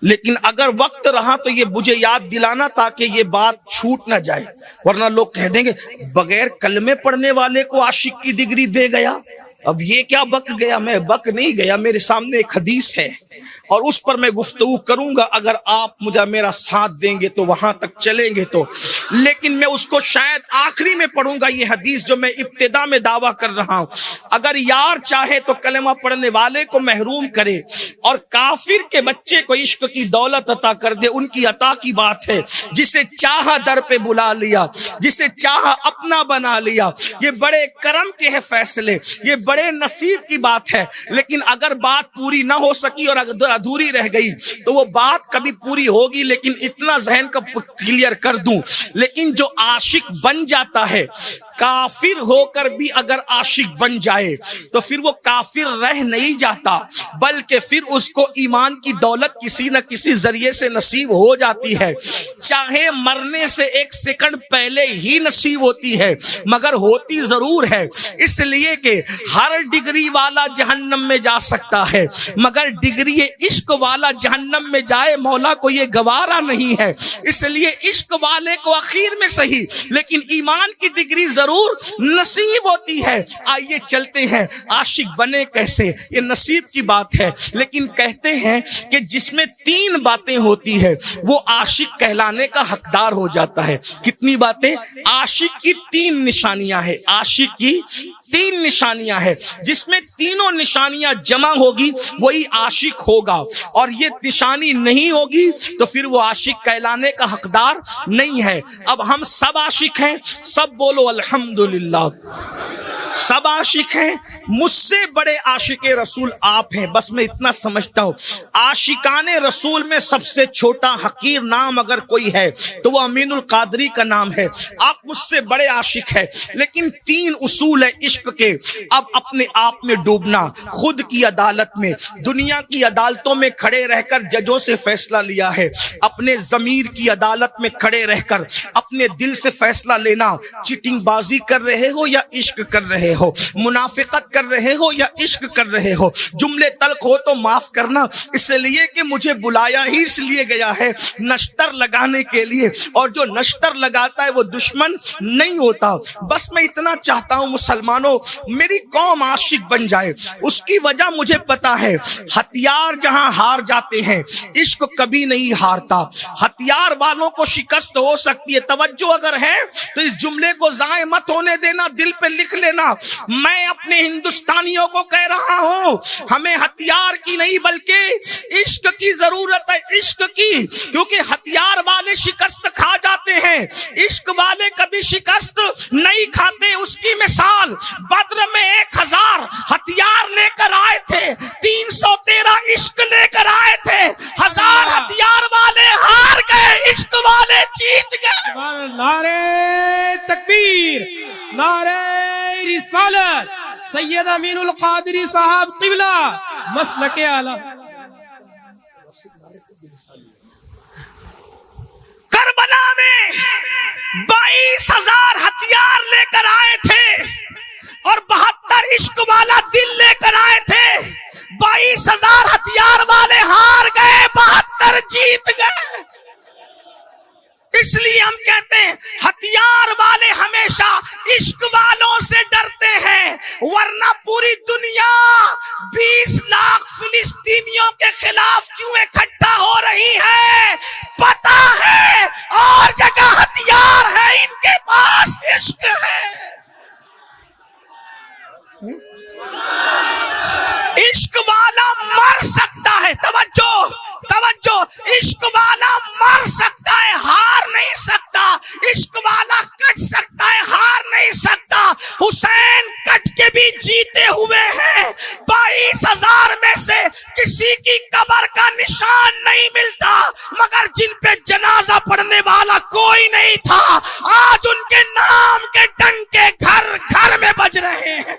لیکن اگر وقت رہا تو یہ مجھے یاد دلانا تاکہ یہ بات چھوٹ نہ جائے، ورنہ لوگ کہہ دیں گے بغیر کلمے پڑھنے والے کو عاشق کی ڈگری دے گیا. اب یہ کیا بک گیا؟ میں بک نہیں گیا، میرے سامنے ایک حدیث ہے اور اس پر میں گفتگو کروں گا. اگر آپ مجھے میرا ساتھ دیں گے تو وہاں تک چلیں گے تو، لیکن میں اس کو شاید آخری میں پڑھوں گا. یہ حدیث جو میں ابتدا میں دعویٰ کر رہا ہوں، اگر یار چاہے تو کلمہ پڑھنے والے کو محروم کرے اور کافر کے بچے کو عشق کی دولت عطا کر دے، ان کی عطا کی بات ہے. جسے چاہا در پہ بلا لیا، جسے چاہا اپنا بنا لیا. یہ بڑے کرم کے ہیں فیصلے، یہ بڑے نصیب کی بات ہے. لیکن اگر بات پوری نہ ہو سکی اور اگر ادھوری رہ گئی تو وہ بات کبھی پوری ہوگی. لیکن اتنا ذہن کا کلیئر کر دوں، لیکن جو عاشق بن جاتا ہے، کافر ہو کر بھی اگر عاشق بن جائے تو پھر وہ کافر رہ نہیں جاتا، بلکہ پھر اس کو ایمان کی دولت کسی نہ کسی ذریعے سے نصیب ہو جاتی ہے. چاہے مرنے سے ایک سیکنڈ پہلے ہی نصیب ہوتی ہے، مگر ہوتی ضرور ہے. اس لیے کہ ہر ڈگری والا جہنم میں جا سکتا ہے، مگر ڈگری عشق والا جہنم میں جائے مولا کو یہ گوارا نہیں ہے. اس لیے عشق والے کو اخیر میں صحیح لیکن ایمان کی ڈگری ضرور نصیب ہوتی ہے. آئیے چلتے ہیں عاشق بنے کیسے، یہ نصیب کی بات ہے. لیکن کہتے ہیں کہ جس میں 3 باتیں ہوتی ہے وہ عاشق کہلانے کہلانے کا حقدار ہو جاتا ہے. کتنی باتیں. عاشق کی 3 نشانیاں ہیں. عاشق کی 3 نشانیاں ہیں, جس میں تینوں نشانیاں جمع ہوگی وہی عاشق ہوگا, اور یہ نشانی نہیں ہوگی تو پھر وہ عاشق کہلانے کا حقدار نہیں ہے. اب ہم سب عاشق ہیں, سب بولو الحمدللہ. سب عاشق ہیں. مجھ سے بڑے عاشق رسول آپ ہیں, بس میں اتنا سمجھتا ہوں. عاشقان رسول میں سب سے چھوٹا حقیر نام اگر کوئی ہے تو وہ امین القادری کا نام ہے. آپ مجھ سے بڑے عاشق ہیں, لیکن 3 اصول ہے عشق کے. اب اپنے آپ میں ڈوبنا, خود کی عدالت میں, دنیا کی عدالتوں میں کھڑے رہ کر ججوں سے فیصلہ لیا ہے, اپنے ضمیر کی عدالت میں کھڑے رہ کر اپنے دل سے فیصلہ لینا. چیٹنگ بازی کر رہے ہو یا عشق کر رہے ہو, منافقت کر رہے ہو یا عشق کر رہے ہو. جملے تلخ ہو تو معاف کرنا, اس لیے کہ مجھے بلایا ہی اس لیے گیا ہے نشتر لگانے کے لیے, اور جو نشتر لگاتا ہے وہ دشمن نہیں ہوتا. بس میں اتنا چاہتا ہوں مسلمانوں, میری قوم عاشق بن جائے. اس کی وجہ مجھے پتا ہے, ہتھیار جہاں ہار جاتے ہیں عشق کبھی نہیں ہارتا. ہتھیار والوں کو شکست ہو سکتی ہے, توجہ اگر ہے تو اس جملے کو ضائع مت ہونے دینا, دل پہ لکھ لینا. میں اپنے ہندوستانیوں کو کہہ رہا ہوں, ہمیں ہتھیار کی نہیں بلکہ عشق کی ضرورت ہے. عشق کی, کیونکہ ہتھیار والے شکست کھا جاتے ہیں, عشق والے کبھی شکست نہیں کھاتے. اس کی مثال بدر میں 1000 ہتھیار لے کر آئے تھے, 313 عشق لے کر آئے تھے. 1000 ہتھیار والے ہار گئے, عشق والے جیت گئے. نعرہ تکبیر, نعرہ رسالت, سید امین القادری صاحب قبلہ مسلک اعلی. کربلا میں 22,000 ہتھیار لے کر آئے تھے اور 72 عشق والا دل لے کر آئے تھے. 22,000 ہتھیار والے ہار گئے, 72 جیت گئے. اس لیے ہم کہتے ہیں ہتھیار والے ہمیشہ عشق والوں سے ڈرتے ہیں, ورنہ پوری دنیا 20 لاکھ فلسطینیوں کے خلاف کیوں اکٹھا ہو رہی ہے؟ پتا ہے اور جگہ ہتھیار ہے, ان کے پاس عشق ہے. عشق والا مر سکتا ہے, توجہ توجہ, عشق والا مر سکتا ہے, ہار نہیں سکتا. عشق والا کٹ سکتا ہے, ہار نہیں سکتا. حسین کٹ کے بھی جیتے ہوئے ہیں. 22,000 میں سے کسی کی قبر کا نشان نہیں ملتا, مگر جن پہ جنازہ پڑھنے والا کوئی نہیں تھا, آج ان کے نام کے ڈنکے گھر گھر میں بج رہے ہیں.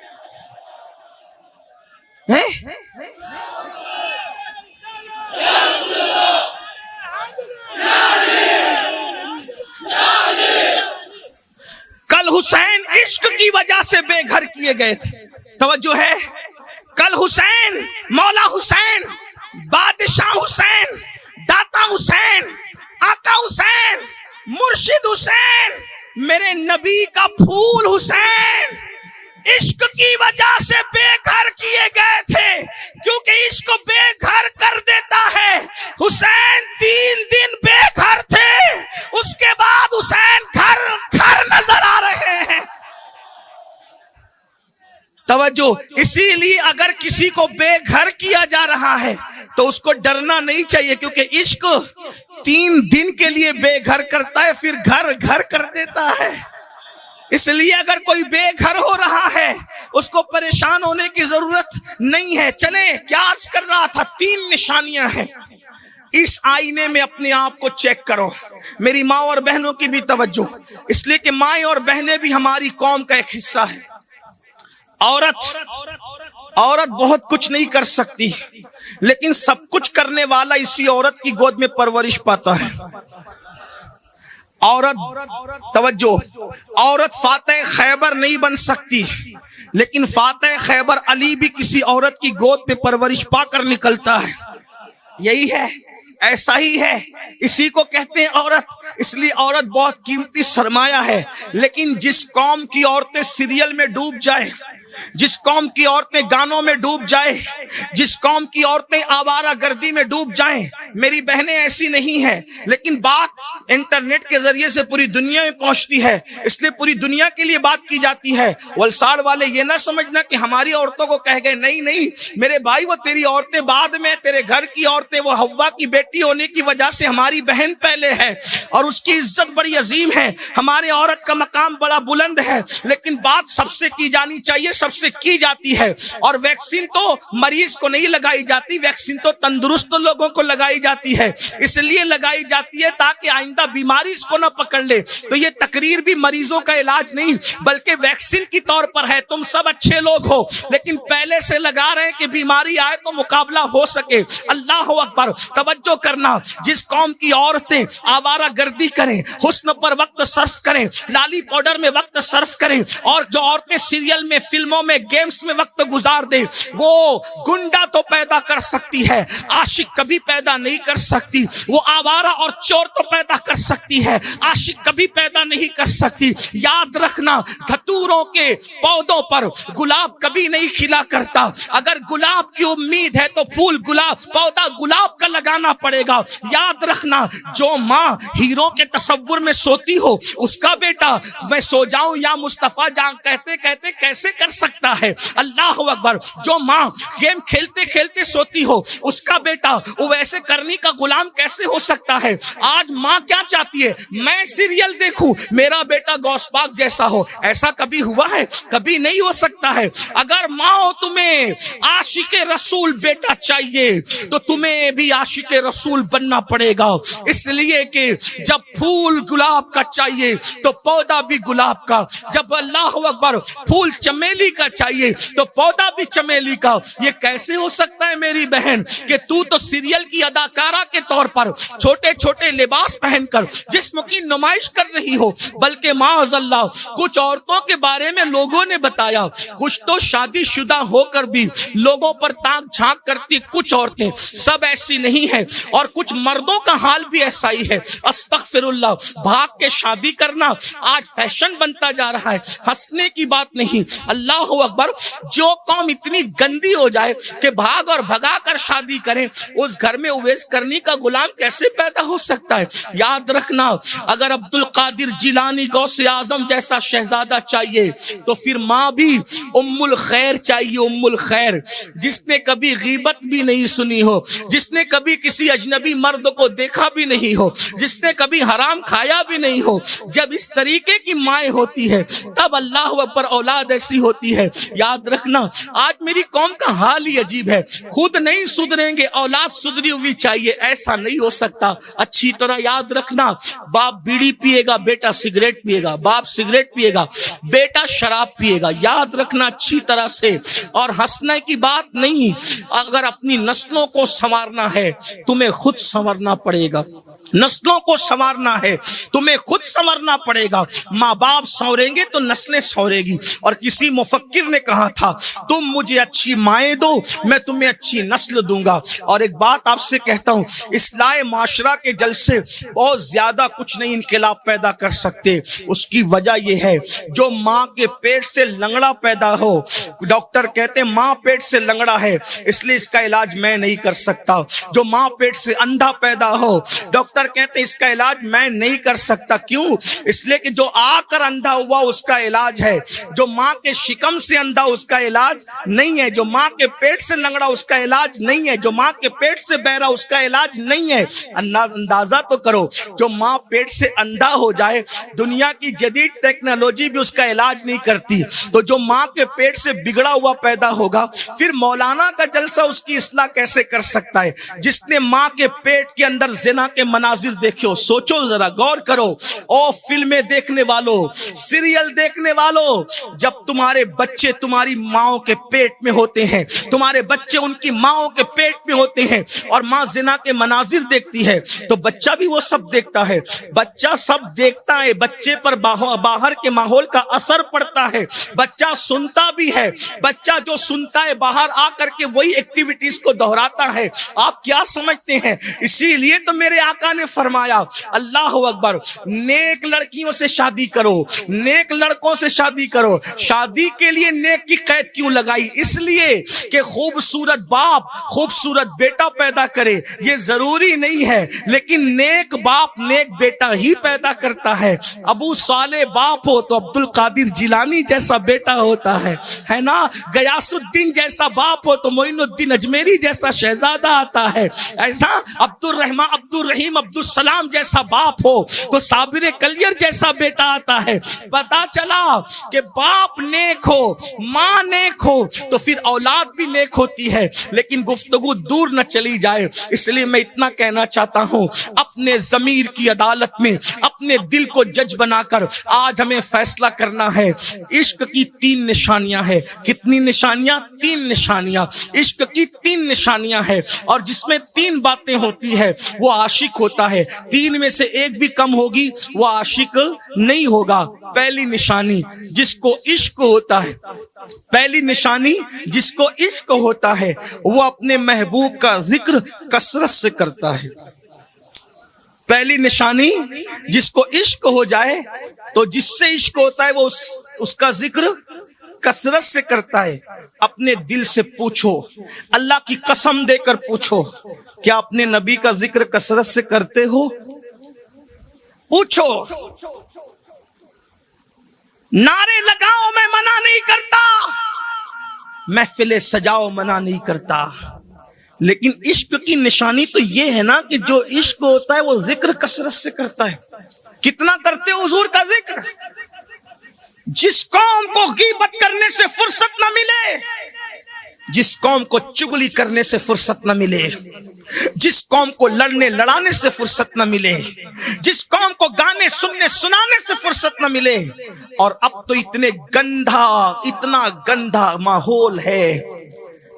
کل حسین عشق کی وجہ سے بے گھر کیے گئے تھے. توجہ ہے, کل حسین, مولا حسین, بادشاہ حسین, داتا حسین, آقا حسین, مرشد حسین, میرے نبی کا پھول حسین عشق کی وجہ سے بے گھر کیے گئے تھے, کیونکہ عشق بے گھر کر دیتا ہے. حسین 3 دن بے گھر تھے, اس کے بعد حسین گھر گھر نظر آ رہے ہیں. توجہ, اسی لیے اگر کسی کو بے گھر کیا جا رہا ہے تو اس کو ڈرنا نہیں چاہیے, کیونکہ عشق 3 دن کے لیے بے گھر کرتا ہے, پھر گھر گھر کر دیتا ہے. اس لیے اگر کوئی بے گھر ہو رہا ہے اس کو پریشان ہونے کی ضرورت نہیں ہے. چلیں, کیا عرض کر رہا تھا, 3 نشانیاں ہیں. اس آئینے میں اپنے آپ کو چیک کرو. میری ماں اور بہنوں کی بھی توجہ, اس لیے کہ مائیں اور بہنیں بھی ہماری قوم کا ایک حصہ ہے. عورت بہت کچھ نہیں کر سکتی, لیکن سب کچھ کرنے والا اسی عورت کی گود میں پرورش پاتا ہے. عورت, توجہ, عورت فاتح خیبر نہیں بن سکتی, لیکن فاتح خیبر علی بھی کسی عورت کی گود پہ پرورش پا کر نکلتا ہے. یہی ہے, ایسا ہی ہے. اسی کو کہتے ہیں عورت. اس لیے عورت بہت قیمتی سرمایہ ہے, لیکن جس قوم کی عورتیں سیریل میں ڈوب جائیں, جس قوم کی عورتیں گانوں میں ڈوب جائیں، جس قوم کی عورتیں آوارہ گردی میں ڈوب جائیں، میری بہنیں ایسی نہیں ہیں، لیکن بات انٹرنیٹ کے ذریعے سے پوری دنیا میں پہنچتی ہے، اس لیے پوری دنیا کے لیے بات کی جاتی ہے۔ والسار والے یہ نہ سمجھنا کہ ہماری عورتوں کو کہہ گئے، نہیں نہیں میرے بھائی، وہ تیری عورتیں بعد میں، تیرے گھر کی عورتیں، وہ حوا کی بیٹی ہونے کی وجہ سے ہماری بہن پہلے ہے اور اس کی عزت بڑی عظیم ہے، ہمارے عورت کا مقام بڑا بلند ہے، لیکن بات سب سے کی جانی چاہیے، سب سے کی جاتی ہے۔ اور ویکسین تو مریض کو نہیں لگائی جاتی، ویکسین تو تندرست لوگوں کو لگائی جاتی ہے، اس لیے لگائی جاتی ہے تاکہ آئندہ بیماری اس کو نہ پکڑ لے۔ تو یہ تقریر بھی مریضوں کا علاج نہیں بلکہ ویکسین کی طور پر ہے۔ تم سب اچھے لوگ ہو لیکن پہلے سے لگا رہے ہیں کہ بیماری آئے تو مقابلہ ہو سکے۔ اللہ اکبر، توجہ کرنا، جس قوم کی عورتیں آوارہ گردی کریں، حسن پر وقت صرف کریں، لالی پاؤڈر میں وقت صرف کریں، اور جو عورتیں سیریل میں، فلموں میں، گیمز میں وقت گزار دیں، وہ گنڈا تو پیدا کر سکتی ہے، عاشق کبھی پیدا نہیں کر سکتی۔ وہ آوارہ اور چور تو پیدا کر سکتی ہے، عاشق کبھی پیدا نہیں کر سکتی۔ یاد رکھنا، دھتوروں کے پودوں پر گلاب کبھی نہیں کھلا کرتا۔ اگر گلاب کی امید ہے تو پھول گلاب، پودا گلاب کا لگانا پڑے گا۔ یاد رکھنا، جو ماں ہیرو کے تصور میں سوتی ہو، اس کا بیٹا میں سو جاؤں یا مصطفیٰ جان کہتے کہتے کیسے کر سکتا ہے؟ اللہ اکبر، جو ماں گیم کھیلتے کھیلتے سوتی ہو، اس کا بیٹا وہ ویسے کرنی کا غلام کیسے ہو سکتا ہے؟ آج ماں کیا چاہتی ہے؟ میں سیریل دیکھوں، میرا بیٹا غوث پاک جیسا ہو۔ ایسا کبھی ہوا ہے؟ کبھی نہیں ہو سکتا ہے۔ اگر ماں ہو تمہیں عاشق رسول بیٹا چاہیے تو تمہیں بھی عاشق رسول بننا پڑے گا، اس لیے کہ جب پھول گلاب کا چاہیے تو پودا بھی گلاب کا، جب اللہ اکبر پھول چمیلی کا چاہیے تو پودا بھی چمیلی کا۔ یہ کیسے ہو سکتا ہے میری بہن کہ تو سیریل کی اداکارہ کے طور پر چھوٹے چھوٹے لباس پہن کر جسم کی نمائش کر رہی ہو، بلکہ معاذ اللہ کچھ عورتوں کے بارے میں لوگوں نے بتایا، کچھ تو شادی شدہ ہو کر بھی لوگوں پر تاک جھانک کرتی، کچھ عورتیں، سب ایسی نہیں ہیں، اور کچھ مردوں کا حال بھی ایسا ہی ہے۔ استغفر اللہ، بھاگ کے شادی کرنا آج فیشن بنتا جا رہا ہے، ہنسنے کی بات نہیں۔ اللہ اکبر، جو قوم اتنی گندی ہو جائے کہ بھاگ اور بھگا کر شادی کریں، اس گھر میں اویس کرنی کا غلام کیسے پیدا ہو سکتا ہے؟ یاد رکھنا، اگر عبد القادر جیلانی غوث اعظم جیسا شہزادہ چاہیے تو پھر ماں بھی ام الخیر چاہیے، ام الخیر، جس نے کبھی غیبت بھی نہیں سنی ہو، جس نے کبھی کسی اجنبی مرد کو دیکھا بھی نہیں ہو، جس نے کبھی حرام کھایا بھی نہیں ہو۔ جب اس طریقے کی مائیں ہوتی ہے تب اللہ پر اولاد ایسی ہوتی ہے۔ یاد رکھنا، آج میری قوم کا حال ہی عجیب ہے، خود نہیں سدھریں گے، اولاد سدھری ہوئی چاہیے، ایسا نہیں ہو سکتا۔ اچھی طرح یاد رکھنا، باپ بیڑی پیے گا، بیٹا سگریٹ پیے گا، باپ سگریٹ پیے گا، بیٹا شراب پیے گا۔ یاد رکھنا اچھی طرح سے، اور ہنسنے کی بات نہیں۔ اگر اپنی نسلوں کو سنوارنا ہے تمہیں خود سنورنا پڑے گا، نسلوں کو سنوارنا ہے تمہیں خود سنورنا پڑے گا۔ ماں باپ سنوریں گے تو نسلیں سنورے گی۔ اور کسی مفکر نے کہا تھا، تم مجھے اچھی مائیں دو، میں تمہیں اچھی نسل دوں گا۔ اور ایک بات آپ سے کہتا ہوں، اصلاح معاشرہ کے جلسے بہت زیادہ کچھ نہیں انقلاب پیدا کر سکتے۔ اس کی وجہ یہ ہے، جو ماں کے پیٹ سے لنگڑا پیدا ہو، ڈاکٹر کہتے ہیں ماں پیٹ سے لنگڑا ہے اس لیے اس کا علاج میں نہیں کر سکتا۔ جو ماں پیٹ سے اندھا پیدا ہو، ڈاکٹر کہتے ہیں اس کا علاج میں نہیں کر سکتا۔ کیوں؟ اس لیے کہ جو آ کر اندھا ہوا اس کا علاج ہے، جو ماں کے شکم سے اندھا اس کا علاج نہیں ہے، جو ماں کے پیٹ سے لنگڑا اس کا علاج نہیں ہے، جو ماں کے پیٹ سے بہرا اس کا علاج نہیں ہے۔ اندازہ تو کرو، جو ماں پیٹ سے اندھا ہو جائے، دنیا کی جدید ٹیکنالوجی بھی اس کا علاج نہیں کرتی، تو جو ماں کے پیٹ سے بگڑا ہوا پیدا ہوگا، پھر مولانا کا جلسہ اس کی اصلاح کیسے کر سکتا ہے؟ جس نے ماں کے پیٹ کے اندر زنا کے مناظر دیکھے ہو، سوچو ذرا، غور کرو۔ او فلمیں دیکھنے والوں، سیریل دیکھنے والوں، جب تمہارے بچے تمہاری ماں کے پیٹ میں ہوتے ہیں، تمہارے بچے ان کی ماں کے پیٹ میں ہوتے ہیں، اور ماں زنا کے مناظر دیکھتی ہے، تو بچہ بھی وہ سب دیکھتا ہے۔ بچہ سب دیکھتا ہے، بچے پر باہر کے ماحول کا اثر پڑتا ہے، بچہ سنتا بھی ہے، بچہ جو سنتا ہے باہر آ کر کے وہی ایکٹیویٹیز کو دہراتا ہے۔ آپ کیا سمجھتے ہیں؟ اسی لیے تو میرے آقا نے فرمایا اللہ اکبر، نیک لڑکیوں سے شادی کرو، نیک لڑکوں سے شادی کرو۔ شادی کے لیے نیک کی قید کیوں لگائی؟ اس لیے کہ خوبصورت باپ خوبصورت بیٹا پیدا کرے یہ ضروری نہیں ہے، لیکن نیک باپ نیک بیٹا ہی پیدا کرتا ہے۔ ابو صالح باپ ہو تو عبد القادر جیلانی جیسا بیٹا ہوتا ہے نا، غیاث الدین جیسا باپ ہو تو معین الدین اجمیری جیسا شہزادہ آتا ہے، ایسا عبد الرحیم عبد السلام جیسا باپ ہو تو صابر کلیر جیسا بیٹا آتا ہے۔ پتا چلا کہ باپ نیک ہو ماں نیک ہو تو پھر اولاد بھی نیک ہوتی ہے، لیکن گفتگو دور نہ چلی جائے، اس لیے میں اتنا کہنا چاہتا ہوں، اپنے ضمیر کی عدالت میں اپنے دل کو جج بنا کر آج ہمیں فیصلہ کرنا ہے۔ عشق کی 3 نشانیاں ہیں۔ کتنی نشانیاں؟ 3 نشانیاں۔ عشق کی 3 نشانیاں ہیں، اور جس میں 3 باتیں ہوتی ہے وہ عاشق ہوتا ہے۔ 3 میں سے ایک بھی کم ہوگی وہ عاشق نہیں ہوگا۔ پہلی نشانی جس کو عشق ہوتا ہے، پہلی نشانی جس کو عشق ہوتا ہے وہ اپنے محبوب کا ذکر کثرت سے کرتا ہے۔ پہلی نشانی جس کو عشق ہو جائے تو جس سے عشق ہوتا ہے وہ اس کا ذکر کثرت سے کرتا ہے۔ اپنے دل سے پوچھو، اللہ کی قسم دے کر پوچھو، کیا اپنے نبی کا ذکر کثرت سے کرتے ہو؟ پوچھو۔ نعرے لگاؤ میں منع نہیں کرتا، محفلیں سجاؤ منع نہیں کرتا، لیکن عشق کی نشانی تو یہ ہے نا کہ جو عشق ہوتا ہے وہ ذکر کثرت سے کرتا ہے۔ کتنا کرتے ہو حضور کا ذکر؟ جس قوم کو غیبت کرنے سے فرصت نہ ملے، جس قوم کو چغلی کرنے سے فرصت نہ ملے، جس قوم کو لڑنے لڑانے سے فرصت نہ ملے، جس قوم کو گانے سننے سنانے سے فرصت نہ ملے، اور اب تو اتنا گندھا ماحول ہے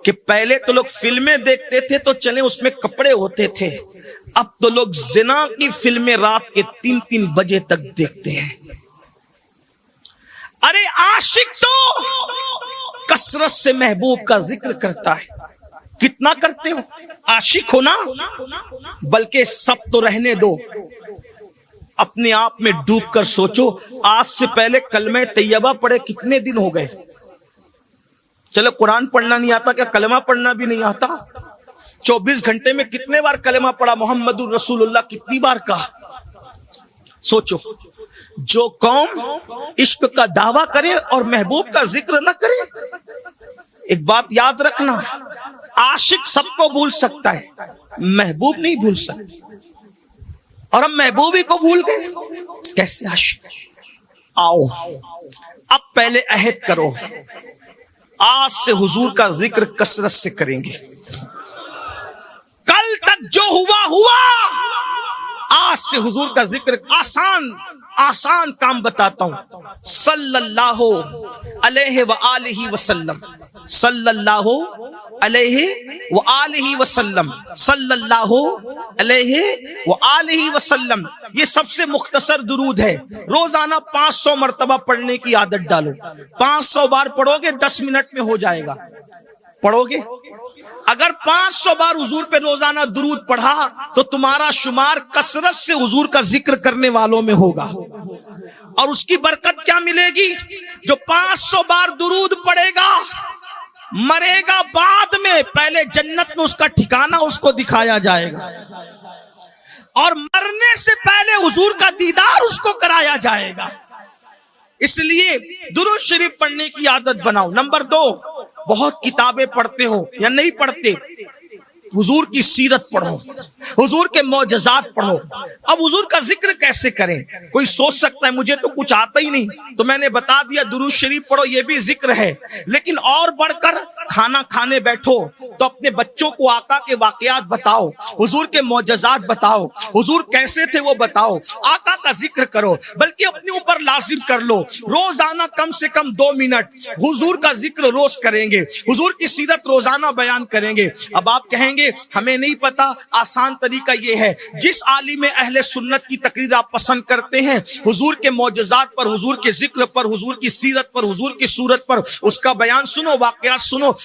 کہ پہلے تو لوگ فلمیں دیکھتے تھے تو چلے اس میں کپڑے ہوتے تھے، اب تو لوگ زنا کی فلمیں رات کے 3-3 بجے تک دیکھتے ہیں۔ ارے عاشق تو کثرت سے محبوب کا ذکر کرتا ہے۔ کتنا کرتے ہو؟ عاشق ہو نا، بلکہ سب تو رہنے دو، اپنے آپ میں ڈوب کر سوچو، آج سے پہلے کلمہ طیبہ پڑھے کتنے دن ہو گئے؟ چلو قرآن پڑھنا نہیں آتا، کیا کلمہ پڑھنا بھی نہیں آتا؟ 24 گھنٹے میں کتنے بار کلمہ پڑھا؟ محمد الرسول اللہ کتنی بار کہا؟ سوچو۔ جو قوم عشق کا دعویٰ کرے اور محبوب کا ذکر نہ کرے، ایک بات یاد رکھنا، عاشق سب کو بھول سکتا ہے، محبوب نہیں بھول سکتا، اور ہم محبوب ہی کو بھول گئے، کیسے عاشق؟ آؤ اب پہلے عہد کرو، آج سے حضور کا ذکر کثرت سے کریں گے۔ کل تک جو ہوا، آج سے حضور کا ذکر آسان کام بتاتا ہوں۔ صلی اللہ علیہ وآلہ وسلم، صلی اللہ علیہ وآلہ وسلم، صلی اللہ علیہ وآلہ وسلم، یہ سب سے مختصر درود ہے۔ روزانہ 500 مرتبہ پڑھنے کی عادت ڈالو۔ 500 بار پڑھو گے 10 منٹ میں ہو جائے گا۔ پڑھو گے؟ اگر 500 بار حضور پہ روزانہ درود پڑھا تو تمہارا شمار کثرت سے حضور کا ذکر کرنے والوں میں ہوگا، اور اس کی برکت کیا ملے گی؟ جو 500 بار درود پڑھے گا مرے گا بعد میں، پہلے جنت میں اس کا ٹھکانہ اس کو دکھایا جائے گا، اور مرنے سے پہلے حضور کا دیدار اس کو کرایا جائے گا۔ اس لیے درود شریف پڑھنے کی عادت بناؤ۔ نمبر 2، بہت کتابیں پڑھتے ہو یا نہیں پڑھتے، حضور کی سیرت پڑھو، حضور کے معجزات پڑھو۔ اب حضور کا ذکر کیسے کریں؟ کوئی سوچ سکتا ہے مجھے تو کچھ آتا ہی نہیں، تو میں نے بتا دیا درود شریف پڑھو، یہ بھی ذکر ہے، لیکن اور بڑھ کر کھانا کھانے بیٹھو تو اپنے بچوں کو آقا کے واقعات بتاؤ، حضور کے معجزات بتاؤ، حضور کیسے تھے وہ بتاؤ، آقا کا ذکر کرو، بلکہ اپنے اوپر لازم کر لو، روزانہ کم سے کم 2 منٹ حضور کا ذکر روز کریں گے، حضور کی سیرت روزانہ بیان کریں گے۔ اب آپ کہیں گے ہمیں نہیں پتا، آسان طریقہ یہ ہے، جس عالم اہل سنت کی تقریر آپ پسند کرتے ہیں، حضور کے معجزات پر، حضور کے ذکر پر، حضور کی سیرت پر، حضور کی صورت پر اس کا بیان سنو، واقعات سنو،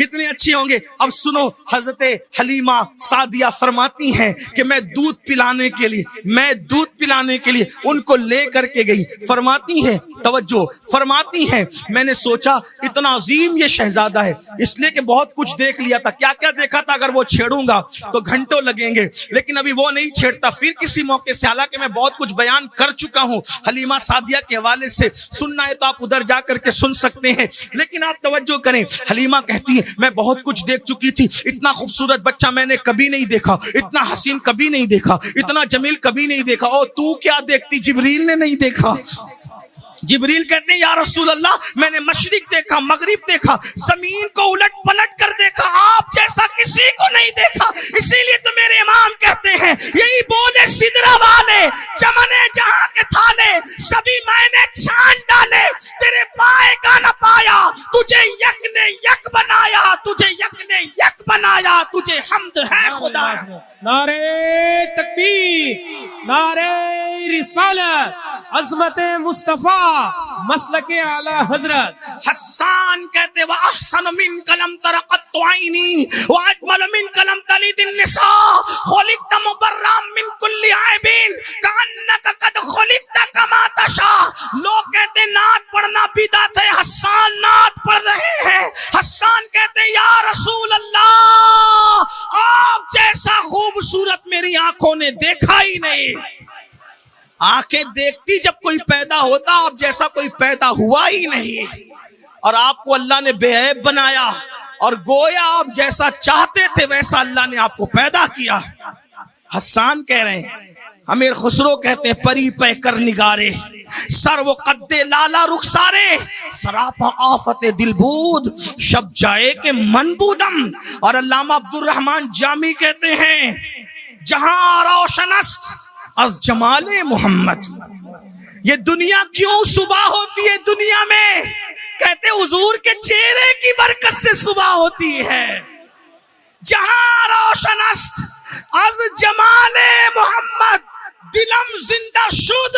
کتنے اچھے ہوں گے. اب سنو, حضرت حلیمہ سعدیہ فرماتی ہیں کہ میں دودھ پلانے کے لیے ان کو لے کر کے گئی. فرماتی ہیں, توجہ, فرماتی ہیں میں نے سوچا اتنا عظیم یہ شہزادہ ہے, اس لیے کہ بہت کچھ دیکھ لیا تھا, کیا کیا دیکھا تھا, اگر وہ چھیڑوں گا تو گھنٹوں لگیں گے, لیکن ابھی وہ نہیں چھیڑتا. پھر کسی موقع سے, حالانکہ میں بہت کچھ بیان کر چکا ہوں حلیمہ سعدیہ کے حوالے سے, سننا ہے تو آپ ادھر جا کر کے سن سکتے ہیں, لیکن آپ توجہ کریں. حلیمہ کہتی ہے میں بہت کچھ دیکھ چکی تھی, اتنا خوبصورت بچہ میں نے کبھی نہیں دیکھا, اتنا حسین کبھی نہیں دیکھا, اتنا جمیل کبھی نہیں دیکھا. اور تو کیا دیکھتی, جبریل نے نہیں دیکھا. جبریل کہتے ہیں یا رسول اللہ میں نے مشرق دیکھا, مغرب دیکھا, زمین کو الٹ پلٹ کر دیکھا, آپ جیسا کسی کو نہیں دیکھا. اسی لیے تو میرے امام کہتے ہیں یہی بولے سدرا والے, چمنے جہاں کے تھالے, سبھی میں نے چھان ڈالے, تیرے پائے کا نہ پایا, تجھے یک نے یک بنایا, تجھے یک نے یک بنایا, تجھے حمد ہے خدا. نعرے تکبیر, نعرے رسالت, عظمت مصطفیٰ, مسلک اعلی حضرت. حسان کہتے وَأَحْسَنُ مِنْكَ لَمْ تَرَ قَطُّ عَيْنِي وَأَجْمَلُ مِنْكَ لَمْ تَلِدِ النِّسَاءُ خُلِقْتَ مُبَرًّا مِنْ كُلِّ عَيْبٍ كَأَنَّكَ قَدْ خُلِقْتَ كَمَا تَشَاءُ. لوگ کہتے نعت پڑھنا بدعت ہے, حسان نعت پڑھ رہے ہیں. حسان کہتے یا رسول اللہ آپ جیسا خوبصورت میری آنکھوں نے دیکھا ہی نہیں. آنکھیں دیکھتی جب کوئی پیدا ہوتا, آپ جیسا کوئی پیدا ہوا ہی نہیں. اور آپ کو اللہ نے بے عیب بنایا, اور گویا آپ جیسا چاہتے تھے ویسا اللہ نے آپ کو پیدا کیا. حسان کہہ رہے ہیں, امیر خسرو کہتے ہیں پری پہ کر نگارے, سر و قد لالا رخسارے, سراپا آفت دل بود, شب جائے کہ من بودم. اور علامہ عبد الرحمن جامی کہتے ہیں جہاں روشن است از جمال محمد. یہ دنیا کیوں صبح ہوتی ہے دنیا میں, کہتے حضور کے چہرے کی برکت سے صبح ہوتی ہے. جہاں روشن است از جمال محمد, دلم زندہ شد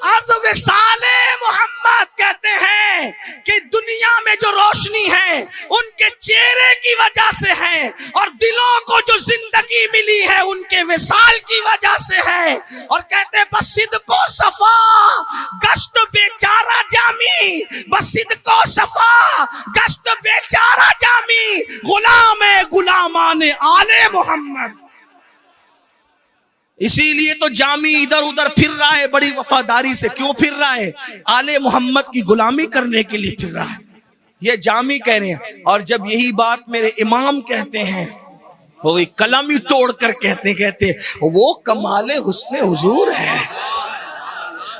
از وصال محمد. کہتے ہیں کہ دنیا میں جو روشنی ہے ان کے چہرے کی وجہ سے ہے, اور دلوں کو جو زندگی ملی ہے ان کے وصال کی وجہ سے ہے. اور کہتے بس صدق و صفا گشت بیچارہ جامی, بس صدق و صفا گشت بیچارہ جامی, غلام غلامان آل محمد. اسی لیے تو جامی ادھر ادھر پھر رہا ہے بڑی وفاداری سے. کیوں پھر رہا ہے؟ آل محمد کی غلامی کرنے کے لیے پھر رہا ہے. یہ جامی کہہ رہے ہیں. اور جب یہی بات میرے امام کہتے ہیں, وہ قلم ہی توڑ کر کہتے وہ کمال حسن حضور ہے,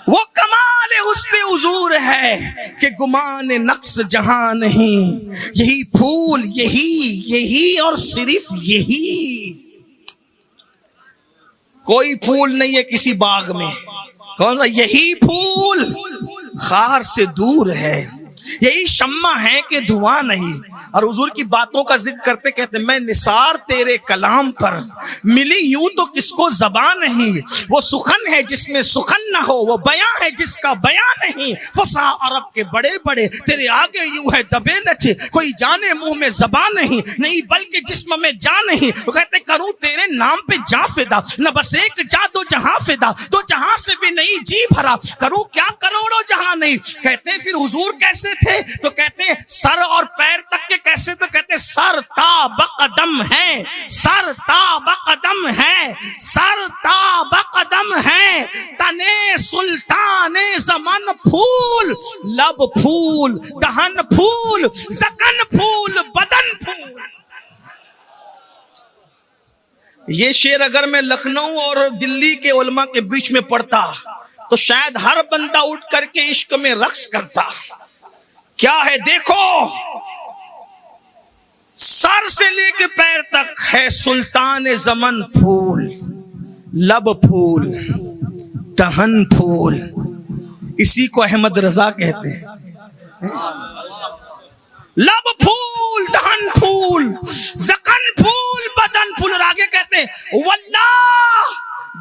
وہ کمال حسن حضور ہے کہ گمان نقص جہاں نہیں, یہی پھول یہی اور صرف یہی. کوئی پھول نہیں ہے کسی باغ میں, کون سا؟ یہی پھول خار سے دور ہے, یہی شمع ہے کہ دھواں نہیں. اور حضور کی باتوں کا ذکر کرتے کہتے میں نثار تیرے کلام پر, ملی یوں تو کس کو زبان نہیں. وہ سخن ہے جس میں سخن نہ ہو, وہ بیاں ہے جس کا بیاں نہیں. فصاح عرب کے بڑے بڑے تیرے آگے یوں ہے دبے لچے, کوئی جانے منہ میں زبان نہیں بلکہ جسم میں جان نہیں. وہ کہتے کروں تیرے نام پہ جاں فدا, نہ بس ایک جا دو جہاں فدا, دو جہاں سے بھی نہیں جی بھرا, کروں کیا کروڑوں جہاں نہیں. کہتے پھر حضور کیسے تھے, تو کہتے سر اور پیر تک کے کیسے, تو کہتے سر تا بقدم ہے, سر تا بقدم ہے, سر تا بقدم ہے, تنے سلطان زمن پھول, لب پھول دہن پھول, زکن پھول بدن پھول. یہ شعر اگر میں لکھنؤ اور دلی کے علماء کے بیچ میں پڑھتا تو شاید ہر بندہ اٹھ کر کے عشق میں رقص کرتا. کیا ہے دیکھو, سر سے لے کے پیر تک ہے سلطان زمن پھول, لب پھول دہن پھول. اسی کو احمد رضا کہتے ہیں. لب پھول دہن پھول, زکن پھول بدن پھول. اور آگے کہتے ہیں واللہ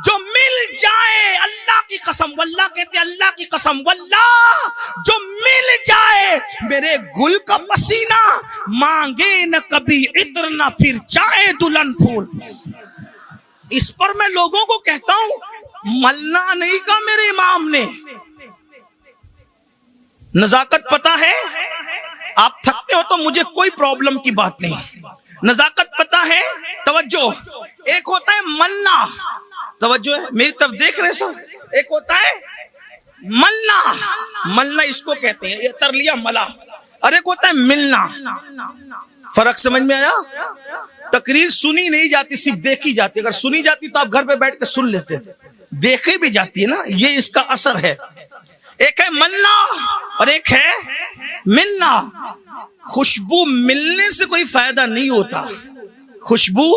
جو مل جائے, اللہ کی قسم, واللہ کہتے اللہ کی قسم, واللہ جو مل جائے میرے گل کا پسینہ, مانگے نہ کبھی عطر نہ پھر چاہے دلہن پھول. اس پر میں لوگوں کو کہتا ہوں ملنا نہیں کہا میرے امام نے. نزاکت پتہ ہے, آپ تھکتے ہو تو مجھے کوئی پرابلم کی بات نہیں. نزاکت پتہ ہے, توجہ. ایک ہوتا ہے ملنا, توجہ ہے میری طرف دیکھ رہے سو. ایک ہوتا ہے ملنا, ملنا اس کو کہتے ہیں, یہ تر لیا ملا. اور ایک ہوتا ہے ملنا. فرق سمجھ میں آیا؟ تقریر سنی نہیں جاتی, صرف دیکھی جاتی. اگر سنی جاتی تو آپ گھر پہ بیٹھ کے سن لیتے, دیکھی بھی جاتی ہے نا, یہ اس کا اثر ہے. ایک ہے ملنا اور ایک ہے ملنا. خوشبو ملنے سے کوئی فائدہ نہیں ہوتا, خوشبو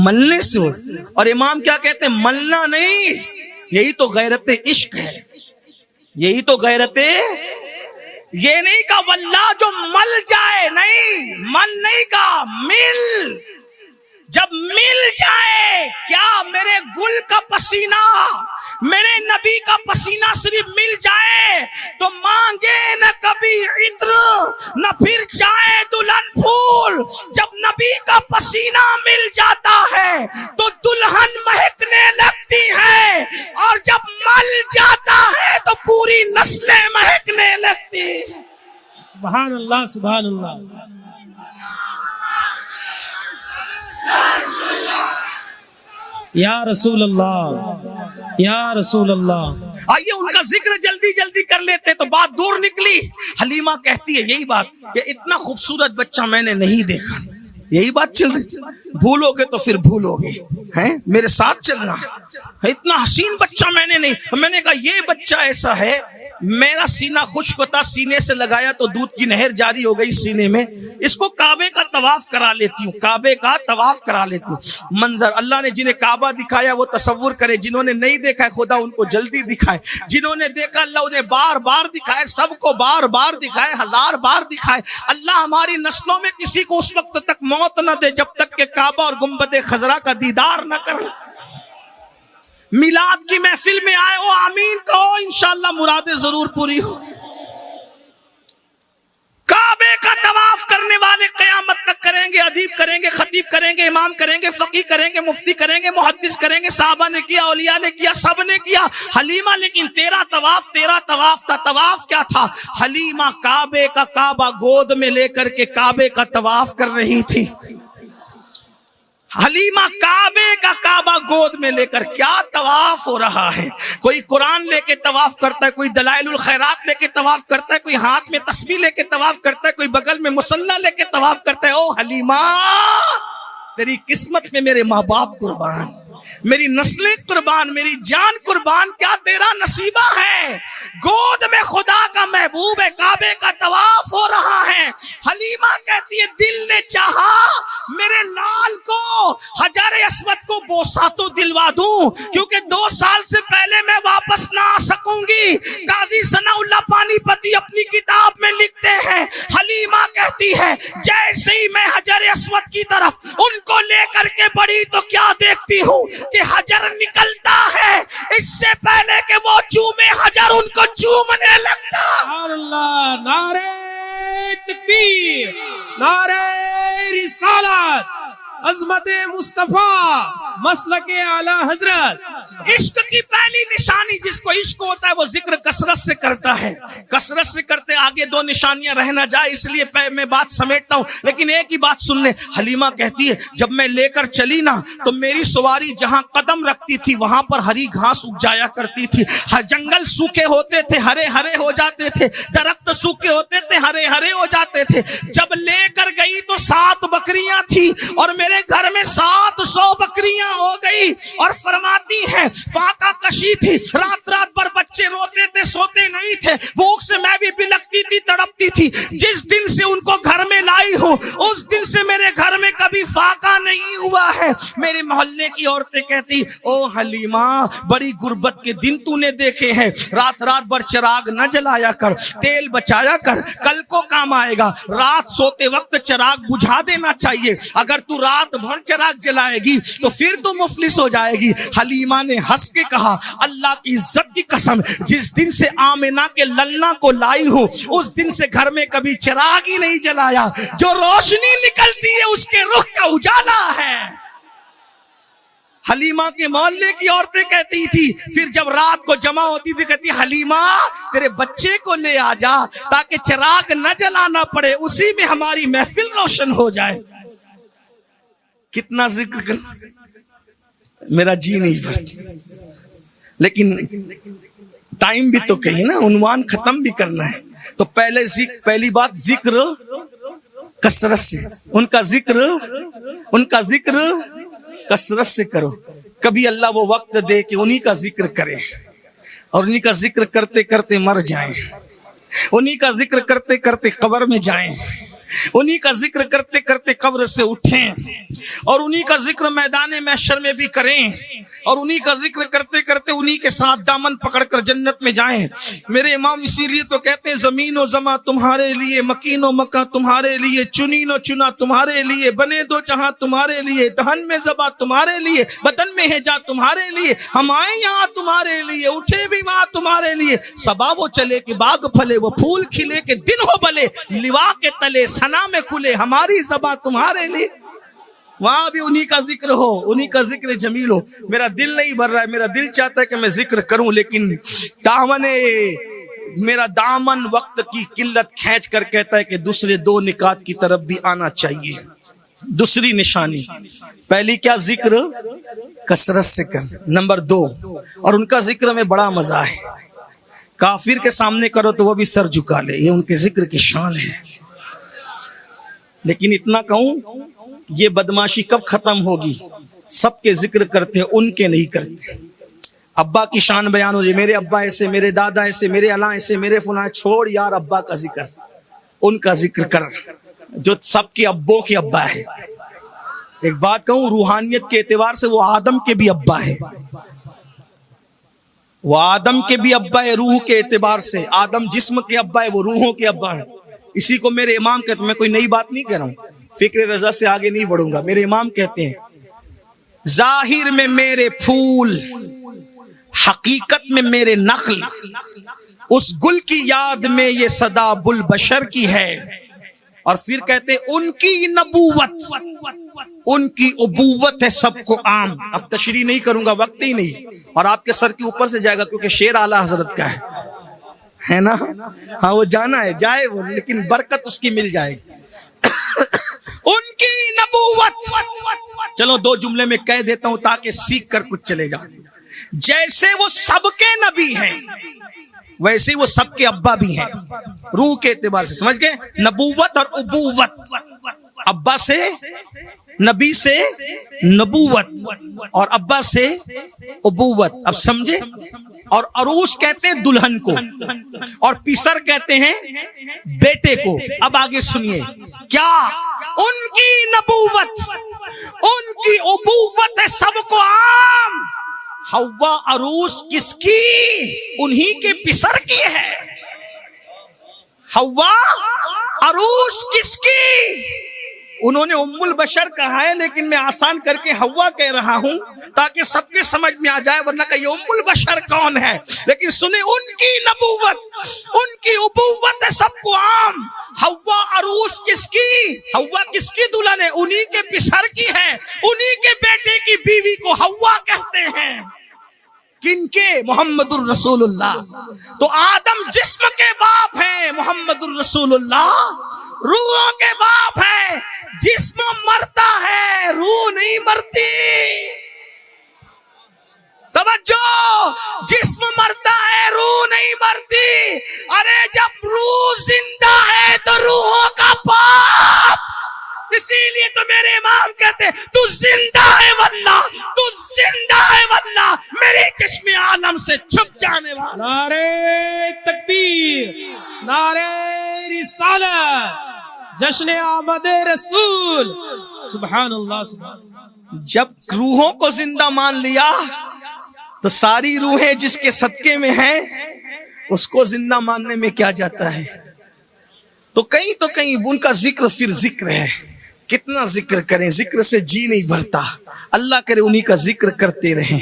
ملنے سے ہوتا. اور امام کیا کہتے ہیں, ملنا نہیں, یہی تو غیرت عشق ہے, یہی تو غیرت. یہ نہیں کہا واللہ جو مل جائے, نہیں من نہیں کہا, مل. جب مل جائے کیا میرے گل کا پسینہ, میرے نبی کا پسینہ صرف مل جائے تو مانگے نہ کبھی عطر نہ پھر جائے دلہن پھول. جب نبی کا پسینہ مل جاتا ہے تو دلہن مہکنے لگتی ہے, اور جب مل جاتا ہے تو پوری نسلیں مہکنے لگتی. سبحان اللہ, سبحان اللہ. یا رسول اللہ, یا رسول اللہ. آئیے ان کا ذکر جلدی جلدی کر لیتے تو بات دور نکلی. حلیمہ کہتی ہے یہی بات کہ اتنا خوبصورت بچہ میں نے نہیں دیکھا. یہی بات چل رہی. بھولو گے تو پھر بھولو گے, ہیں میرے ساتھ چلنا. اتنا حسین بچہ میں نے نہیں. میں نے کہا یہ بچہ ایسا ہے, میرا سینہ خشک ہوتا, سینے سے لگایا تو دودھ کی نہر جاری ہو گئی سینے میں. اس کو کعبے کا طواف کرا لیتی ہوں, کعبے کا طواف کرا لیتی ہوں. منظر اللہ نے جنہیں کعبہ دکھایا وہ تصور کرے, جنہوں نے نہیں دیکھا خدا ان کو جلدی دکھائے, جنہوں نے دیکھا اللہ انہیں بار بار دکھائے, سب کو بار بار دکھائے, 1000 بار دکھائے. اللہ ہماری نسلوں میں کسی کو اس وقت تک موت نہ دے جب تک کہ کعبہ اور گنبد خضرا کا دیدار نہ کرے. میلاد کی محفل میں آئے ہو, آمین کہو, انشاءاللہ مرادیں ضرور پوری ہو. کعبے کا طواف کرنے والے قیامت تک کریں گے, ادیب کریں گے, خطیب کریں گے, امام کریں گے, فقیہ کریں گے, مفتی کریں گے, محدث کریں گے. صحابہ نے کیا, اولیاء نے کیا, سب نے کیا. حلیمہ لیکن تیرا طواف تھا. طواف کیا تھا؟ حلیمہ کعبے کا کعبہ گود میں لے کر کے کعبے کا طواف کر رہی تھی. حلیمہ کعبے کا کعبہ گود میں لے کر کیا طواف ہو رہا ہے. کوئی قرآن لے کے طواف کرتا ہے, کوئی دلائل الخیرات لے کے طواف کرتا ہے, کوئی ہاتھ میں تسبیح لے کے طواف کرتا ہے, کوئی بغل میں مصلی لے کے طواف کرتا ہے. او حلیمہ تیری قسمت میں میرے ماں باپ قربان, میری نسلیں قربان, میری جان قربان, کیا تیرا نصیبہ ہے. گود میں خدا کا محبوب ہے, کعبے کا طواف ہو رہا ہے. حلیمہ کہتی ہے دل نے چاہا میرے لال کو حجر اسود کو بوسا تو دلوا دوں, کیونکہ 2 سال سے پہلے میں واپس نہ آ سکوں گی. قاضی ثناء اللہ پانی پتی اپنی کتاب میں لکھتے ہیں, حلیمہ کہتی ہے جیسے ہی میں حجر اسود کی طرف ان کو لے کر کے بڑھی تو کیا دیکھتی ہوں کہ حجر نکلتا ہے, اس سے پہلے کہ وہ چومے حجر ان کو چومنے لگتا. سبحان اللہ. نعرہ تکبیر, نعرہ رسالت, عظمت مصطفیٰ, مسلک اعلی حضرت. عشق کی پہلی نشانی جس کو عشق ہوتا ہے وہ ذکر کثرت سے کرتا ہے, کثرت سے کرتے. آگے 2 نشانیاں رہ نہ جائے اس لیے میں بات سمیٹتا ہوں, لیکن ایک ہی بات سن لیں. حلیمہ کہتی ہے جب میں لے کر چلی نا تو میری سواری جہاں قدم رکھتی تھی وہاں پر ہری گھاس اگ جایا کرتی تھی. جنگل سوکھے ہوتے تھے, ہرے ہرے ہو جاتے تھے, درخت سوکھے ہوتے تھے, ہرے ہرے ہو جاتے تھے. جب لے کر گئی تو 7 بکریاں تھی اور میرے گھر میں 700 بکریاں ہو گئی. اور فرماتی ہے فاقہ کشی تھی, رات رات بھر بچے روتے تھے, سوتے نہیں تھے, بھوک سے میں بھی بلکتی تھی, تڑپتی تھی. جس دن سے ان کو گھر میں لائی ہوں اس دن سے میرے گھر میں کبھی فاقہ نہیں ہوا ہے. میرے محلے کی عورتیں کہتی او حلیمہ بڑی غربت کے دن تو نے دیکھے ہیں, رات رات بھر چراغ نہ جلایا کر, تیل بچایا کر, کل کو کام آئے گا. رات سوتے وقت چراغ بجھا دینا چاہیے. اگر تو رات رات بھر چراغ جلائے گی تو پھر تو مفلس ہو جائے گی۔ حلیمہ نے ہنس کے کہا اللہ کی عزت کی قسم، جس دن سے آمنہ کے للنا کو لائی ہوں اس دن سے گھر میں کبھی چراغ ہی نہیں جلایا، جو روشنی نکلتی ہے اس کے رخ کا اجالا ہے۔ حلیمہ کے محلے کی عورتیں کہتی تھی، پھر جب رات کو جمع ہوتی تھی کہتی حلیمہ تیرے بچے کو لے آ جا تاکہ چراغ نہ جلانا پڑے، اسی میں ہماری محفل روشن ہو جائے۔ کتنا ذکر کر میرا جی نہیں بھرتا، لیکن ٹائم بھی تو کہیں نا، عنوان ختم بھی کرنا ہے، تو پہلی بات ذکر کثرت سے، ان کا ذکر کثرت سے کرو۔ کبھی اللہ وہ وقت دے کہ انہی کا ذکر کریں اور انہی کا ذکر کرتے کرتے مر جائیں، انہی کا ذکر کرتے کرتے قبر میں جائیں، انہی کا ذکر کرتے کرتے قبر سے اٹھیں، اور انہی کا ذکر میدان محشر میں بھی کریں، اور انہی کا ذکر کرتے کرتے انہی کے ساتھ دامن پکڑ کر جنت میں جائیں۔ میرے امام اسی لیے تو کہتے ہیں زمین و زماں تمہارے لیے، مکین و مکہ تمہارے لیے، چنین و چنا تمہارے لیے، بنے دو جہاں تمہارے لیے، دہن میں زبا تمہارے لیے، بدن میں ہے جا تمہارے لیے، ہم آئیں یہاں تمہارے لیے، اٹھے بھی وہاں تمہارے لیے، صبا وہ چلے کہ باغ پھلے، وہ پھول کھلے کہ دن ہو بلے، لوا کے تلے سنا میں کھلے، ہماری زباں تمہارے لیے، وہاں بھی انہی کا ذکر ہو، انہی کا ذکر جمیل ہو۔ میرا دل نہیں بھر رہا ہے، میرا دل چاہتا ہے کہ میں ذکر کروں، لیکن میرا دامن وقت کی قلت کھینچ کر کہتا ہے کہ دوسرے دو نکات کی طرف بھی آنا چاہیے۔ دوسری نشانی، پہلی کیا؟ ذکر کثرت سے کر۔ نمبر 2، اور ان کا ذکر میں بڑا مزہ ہے، کافر کے سامنے کرو تو وہ بھی سر جھکا لے، یہ ان کے ذکر کی شان ہے۔ لیکن اتنا کہوں، یہ بدماشی کب ختم ہوگی؟ سب کے ذکر کرتے ہیں، ان کے نہیں کرتے۔ ابا کی شان بیان ہو جائے، میرے ابا ایسے، میرے دادا ایسے، میرے اللہ ایسے، میرے فلاں، چھوڑ یار ابا کا ذکر، ان کا ذکر کر جو سب کے ابوں کے ابا ہے۔ ایک بات کہوں، روحانیت کے اعتبار سے وہ آدم کے بھی ابا ہے، وہ آدم کے بھی ابا ہے، روح کے اعتبار سے آدم جسم کے ابا ہے، وہ روحوں کے ابا ہے۔ اسی کو میرے امام کہتے ہیں، میں کوئی نئی بات نہیں کہہ رہا ہوں، فکر رضا سے آگے نہیں بڑھوں گا۔ میرے امام کہتے ہیں ظاہر میں میرے پھول، حقیقت میں میرے نخل، اس گل کی یاد میں یہ صدا بلبشر کی ہے۔ اور پھر کہتے ہیں ان کی نبوت، ان کی ابوت ہے سب کو عام۔ اب تشریح نہیں کروں گا، وقت ہی نہیں، اور آپ کے سر کے اوپر سے جائے گا کیونکہ شعر اعلیٰ حضرت کا ہے نا، ہاں وہ جانا ہے، جائے وہ، لیکن برکت اس کی مل جائے گی۔ ان کی نبوت، چلو 2 جملے میں کہہ دیتا ہوں تاکہ سیکھ کر کچھ چلے جا۔ جیسے وہ سب کے نبی ہیں ویسے وہ سب کے ابا بھی ہیں، روح کے اعتبار سے، سمجھ گئے؟ نبوت اور ابوت، ابا سے نبی سے نبوت اور ابا سے ابوت، اب سمجھے؟ اور عروس کہتے ہیں دلہن کو، اور پسر کہتے ہیں بیٹے کو۔ اب آگے سنیے، کیا ان کی نبوت، ان کی ابوت ہے سب کو عام۔ حوا عروس کس کی؟ انہی کے پسر کی ہے۔ حوا عروس کس کی؟ انہوں نے ام البشر کہا ہے، لیکن میں آسان کر کے حوا کہہ رہا ہوں تاکہ سب کے سمجھ میں آ جائے، ورنہ کہ یہ ام البشر کون ہے؟ لیکن سنیں، ان کی نبوت، ان کی ابوت ہے سب کو عام۔ حوا عروس کس کی؟ حوا کس کی دلہن ہے؟ انہی کے پسر کی ہے، انہی کے بیٹے کی بیوی کو حوا کہتے ہیں۔ کن کے؟ محمد الرسول اللہ۔ تو آدم جسم کے باپ ہیں، محمد الرسول اللہ روحوں کے باپ ہے۔ جسم مرتا ہے، روح نہیں مرتی۔ توجہ، جسم مرتا ہے، روح نہیں مرتی۔ ارے جب روح زندہ ہے تو روحوں کا باپ، اسی لیے تو میرے امام کہتے ہیں تو زندہ ہے واللہ، تو زندہ ہے واللہ، میرے چشم عالم سے چھپ جانے والا۔ نعرہ تکبیر، نعرہ رسالت، جشن آمد رسول، سبحان اللہ سبحان اللہ۔ جب روحوں کو زندہ مان لیا تو ساری روحیں جس کے صدقے میں ہیں اس کو زندہ ماننے میں کیا جاتا ہے؟ تو کہیں ان کا ذکر پھر ذکر ہے، کتنا ذکر کریں, ذکر سے جی نہیں بھرتا. اللہ کرے انہی کا ذکر کرتے رہیں.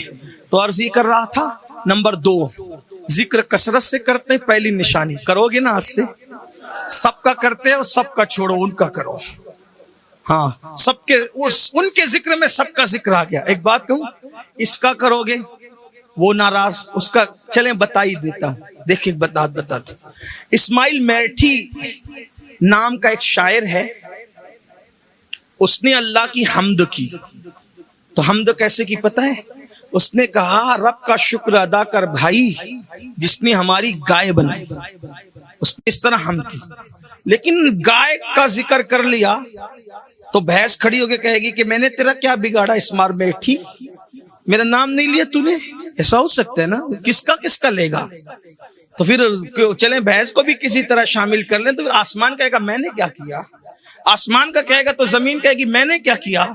تو عرض یہ کر رہا تھا, نمبر 2, ذکر کثرت سے کرتے, پہلی نشانی. کرو گے نا آج سے, سب کا کرتے ہو, سب کا چھوڑو, ان کا کرو. ہاں, سب کے ان کے ذکر میں سب کا ذکر آ گیا. ایک بات کہوں, اس کا کرو گے وہ ناراض, اس کا چلیں بتا ہی دیتا ہوں. دیکھیں بتاتے. اسماعیل میرٹھی نام کا ایک شاعر ہے, اس نے اللہ کی حمد کی. تو حمد کیسے کی پتہ ہے؟ اس نے کہا رب کا شکر ادا کر بھائی جس نے ہماری گائے بنائی. اس نے اس طرح حمد کی. لیکن گائے کا ذکر کر لیا تو بھینس کھڑی ہو کے کہے گی کہ میں نے تیرا کیا بگاڑا اسمار میٹھی, میرا نام نہیں لیا تو نے. ایسا ہو سکتا ہے نا, کس کا لے گا. تو پھر چلیں بھینس کو بھی کسی طرح شامل کر لیں. تو پھر آسمان کہے گا میں نے کیا کیا, آسمان کا کہے گا تو زمین کہے گی میں نے کیا کیا,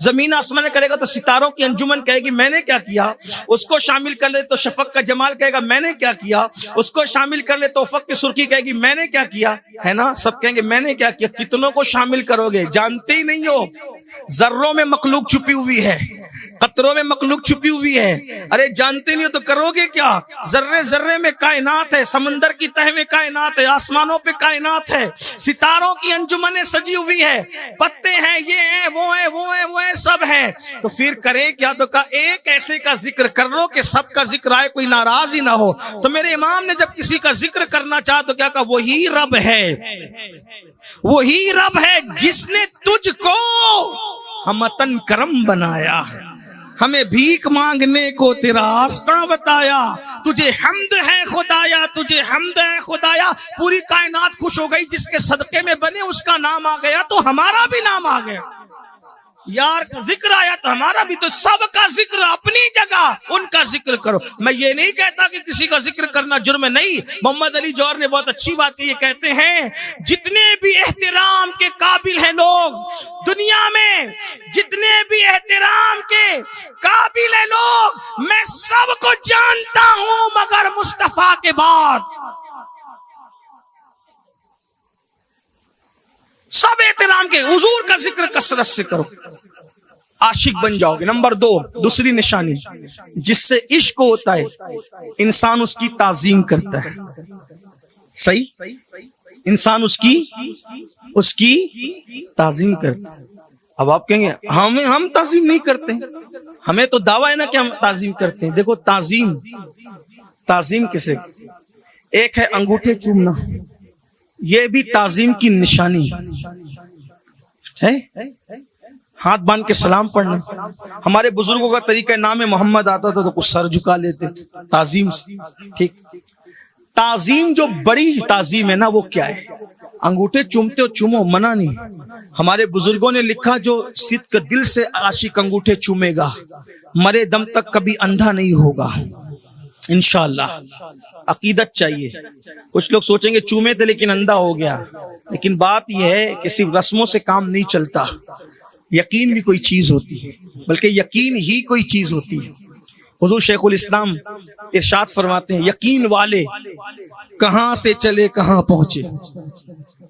زمین آسمان کرے گا تو ستاروں کی انجمن کہے گی میں نے کیا کیا, اس کو شامل کر لے تو شفق کا جمال کہے گا میں نے کیا کیا, اس کو شامل کر لے تو افق کی سرخی کہے گی میں نے کیا کیا. ہے نا, سب کہیں گے میں نے کیا کیا. کتنوں کو شامل کرو گے, جانتے ہی نہیں ہو. ذروں میں مخلوق چھپی ہوئی ہے, قطروں میں مخلوق چھپی ہوئی ہے. ارے جانتے نہیں ہو تو کرو گے کیا. ذرے ذرے میں کائنات ہے, سمندر کی تہ میں کائنات ہے, آسمانوں پہ کائنات ہے, ستاروں کی انجمنیں سجی ہوئی ہے, پتے ہیں, یہ ہیں, وہ ہیں, وہ ہیں, وہ ہیں, سب ہیں. تو پھر کرے کیا, تو کہا ایک ایسے کا ذکر کر لو کہ سب کا ذکر آئے, کوئی ناراض ہی نہ ہو. تو میرے امام نے جب کسی کا ذکر کرنا چاہا تو کیا کہا, وہی رب ہے, وہی رب ہے جس نے تجھ کو ہمتن کرم بنایا, ہمیں بھیک مانگنے کو تیرا راستہ بتایا. تجھے حمد ہے خدایا, تجھے حمد ہے خدایا. پوری کائنات خوش ہو گئی, جس کے صدقے میں بنے اس کا نام آ گیا تو ہمارا بھی نام آ گیا. یار کا ذکر آیا تو ہمارا بھی. تو سب کا ذکر اپنی جگہ, ان کا ذکر کرو. میں یہ نہیں کہتا کہ کسی کا ذکر کرنا جرم نہیں. محمد علی جوہر نے بہت اچھی بات کی, یہ کہتے ہیں جتنے بھی احترام کے قابل ہیں لوگ دنیا میں, جتنے بھی احترام کے قابل ہیں لوگ, میں سب کو جانتا ہوں مگر مصطفیٰ کے بعد. سب احترام کے, حضور کا ذکر کثرت سے کرو, عاشق بن جاؤ گے. نمبر 2, دوسری نشانی, جس سے عشق ہوتا ہے انسان اس کی تعظیم کرتا ہے. صحیح, انسان اس کی تعظیم کرتا ہے. اب آپ کہیں گے ہم تعظیم نہیں کرتے, ہمیں تو دعویٰ ہے نا کہ ہم تعظیم کرتے ہیں. دیکھو تعظیم کسے, ایک ہے انگوٹھے چومنا, یہ بھی تعظیم کی نشانی ہے. ہاتھ باندھ کے سلام پڑھنا. ہمارے بزرگوں کا طریقہ نام محمد آتا تھا تو کچھ سر جھکا لیتے تعظیم سے. ٹھیک, تعظیم جو بڑی تعظیم ہے نا وہ کیا ہے, انگوٹھے چومتے ہو چومو, منع نہیں. ہمارے بزرگوں نے لکھا جو صدق دل سے عاشق انگوٹھے چومے گا مرے دم تک کبھی اندھا نہیں ہوگا انشاءاللہ. عقیدت چاہیے. کچھ لوگ سوچیں گے چومے تھے لیکن اندھا ہو گیا, لیکن بات یہ ہے کہ صرف رسموں سے کام نہیں چلتا. یقین بھی کوئی چیز ہوتی ہے, بلکہ یقین ہی کوئی چیز ہوتی ہے. حضور شیخ الاسلام ارشاد فرماتے ہیں یقین والے کہاں سے چلے کہاں پہنچے,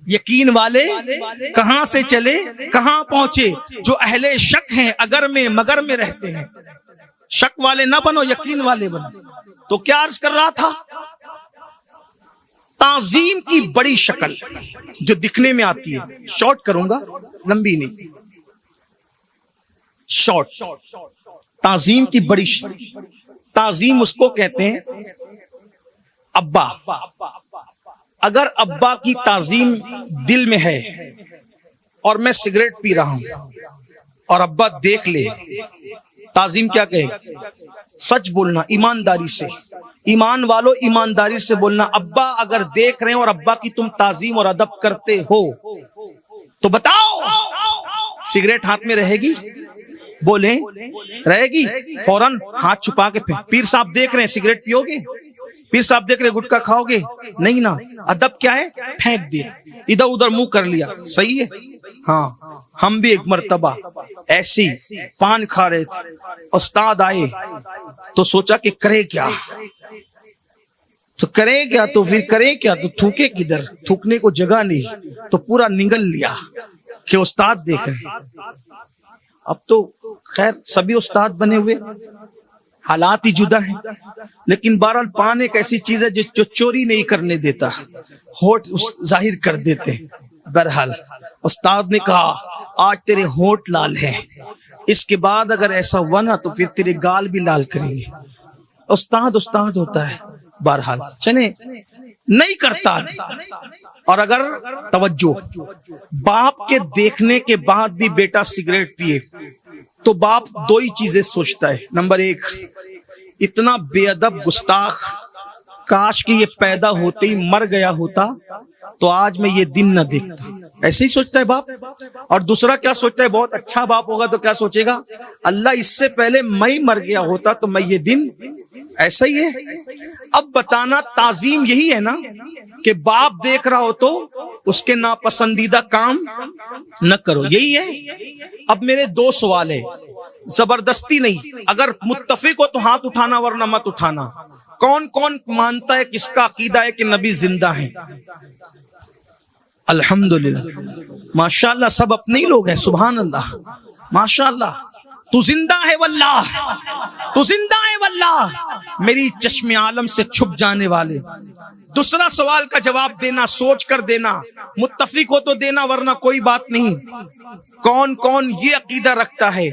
یقین والے کہاں سے چلے کہاں پہنچے. جو اہل شک ہیں اگر میں مگر میں رہتے ہیں. شک والے نہ بنو, یقین والے بنو. تو کیا عرض کر رہا تھا, تعظیم کی بڑی شکل جو دکھنے میں آتی ہے, شارٹ کروں گا لمبی نہیں, شارٹ. تعظیم کی بڑی تعظیم اس کو کہتے ہیں ابا. اگر ابا کی تعظیم دل میں ہے اور میں سگریٹ پی رہا ہوں اور ابا دیکھ لے, تعظیم کیا کہے, سچ بولنا ایمانداری سے. ایمان والو ایمانداری سے بولنا. ابا اگر دیکھ رہے ہیں اور ابا کی تم تعظیم اور ادب کرتے ہو تو بتاؤ سگریٹ ہاتھ میں رہے گی, بولیں رہے گی, فوراً ہاتھ چھپا کے. پیر صاحب دیکھ رہے ہیں سگریٹ پیو گے, پیر صاحب دیکھ رہے گٹکا کھاؤ گے, نہیں نا. ادب کیا ہے, پھینک دیا, ادھر ادھر منہ کر لیا. صحیح ہے. ہاں, ہم بھی ایک مرتبہ ایسی پان کھا رہے تھے, استاد آئے تو سوچا کہ کرے کیا, تو کرے کیا, تو پھر کرے کیا, تو تھوکے کدھر, تھوکنے کو جگہ نہیں تو پورا نگل لیا. کہ استاد دیکھ رہے ہیں. اب تو خیر سبھی استاد بنے ہوئے, حالات ہی جدا ہیں, لیکن بہرحال پان ایک ایسی چیز ہے جو چوری نہیں کرنے دیتا, ہونٹ ظاہر کر دیتے. بہرحال استاد نے کہا آج تیرے ہونٹ لال ہیں, اس کے بعد اگر ایسا ہوا نا تو پھر تیرے گال بھی لال کریں گے. استاد استاد ہوتا ہے. بہرحال چلے نہیں کرتا. اور اگر توجہ, باپ کے دیکھنے کے بعد بھی بیٹا سگریٹ پیے تو باپ دو ہی چیزیں سوچتا ہے. نمبر ایک, اتنا بے ادب گستاخ, کاش کہ یہ پیدا ہوتے ہی مر گیا ہوتا تو آج میں یہ دن نہ دیکھتا. ایسے ہی سوچتا ہے باپ. اور دوسرا کیا سوچتا ہے, بہت اچھا باپ ہوگا تو کیا سوچے گا, اللہ اس سے پہلے میں ہی مر گیا ہوتا تو میں یہ دن. ایسا ہی ہے. اب بتانا تعظیم یہی ہے نا کہ باپ دیکھ رہا ہو تو اس کے ناپسندیدہ کام نہ کرو, یہی ہے. اب میرے دو سوال ہے, زبردستی نہیں, اگر متفق ہو تو ہاتھ اٹھانا ورنہ مت اٹھانا. کون کون مانتا ہے, کس کا عقیدہ ہے کہ نبی زندہ ہیں؟ الحمدللہ ماشاءاللہ سب اپنے ہی لوگ ہیں. سبحان اللہ ماشاءاللہ. تو زندہ ہے واللہ, تو زندہ ہے واللہ, میری چشم عالم سے چھپ جانے والے. دوسرا سوال کا جواب دینا, سوچ کر دینا, متفق ہو تو دینا ورنہ کوئی بات نہیں. کون کون یہ عقیدہ رکھتا ہے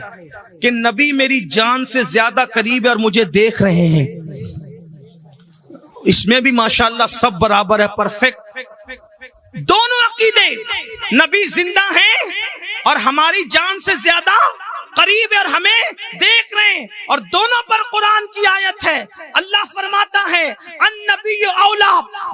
کہ نبی میری جان سے زیادہ قریب ہے اور مجھے دیکھ رہے ہیں؟ اس میں بھی ماشاءاللہ سب برابر ہے, پرفیکٹ. دونوں عقیدے, نبی زندہ ہیں اور ہماری جان سے زیادہ قریب ہے اور ہمیں دیکھ رہے ہیں, اور دونوں پر قرآن کی آیت ہے. اللہ فرماتا ہے النبی اولا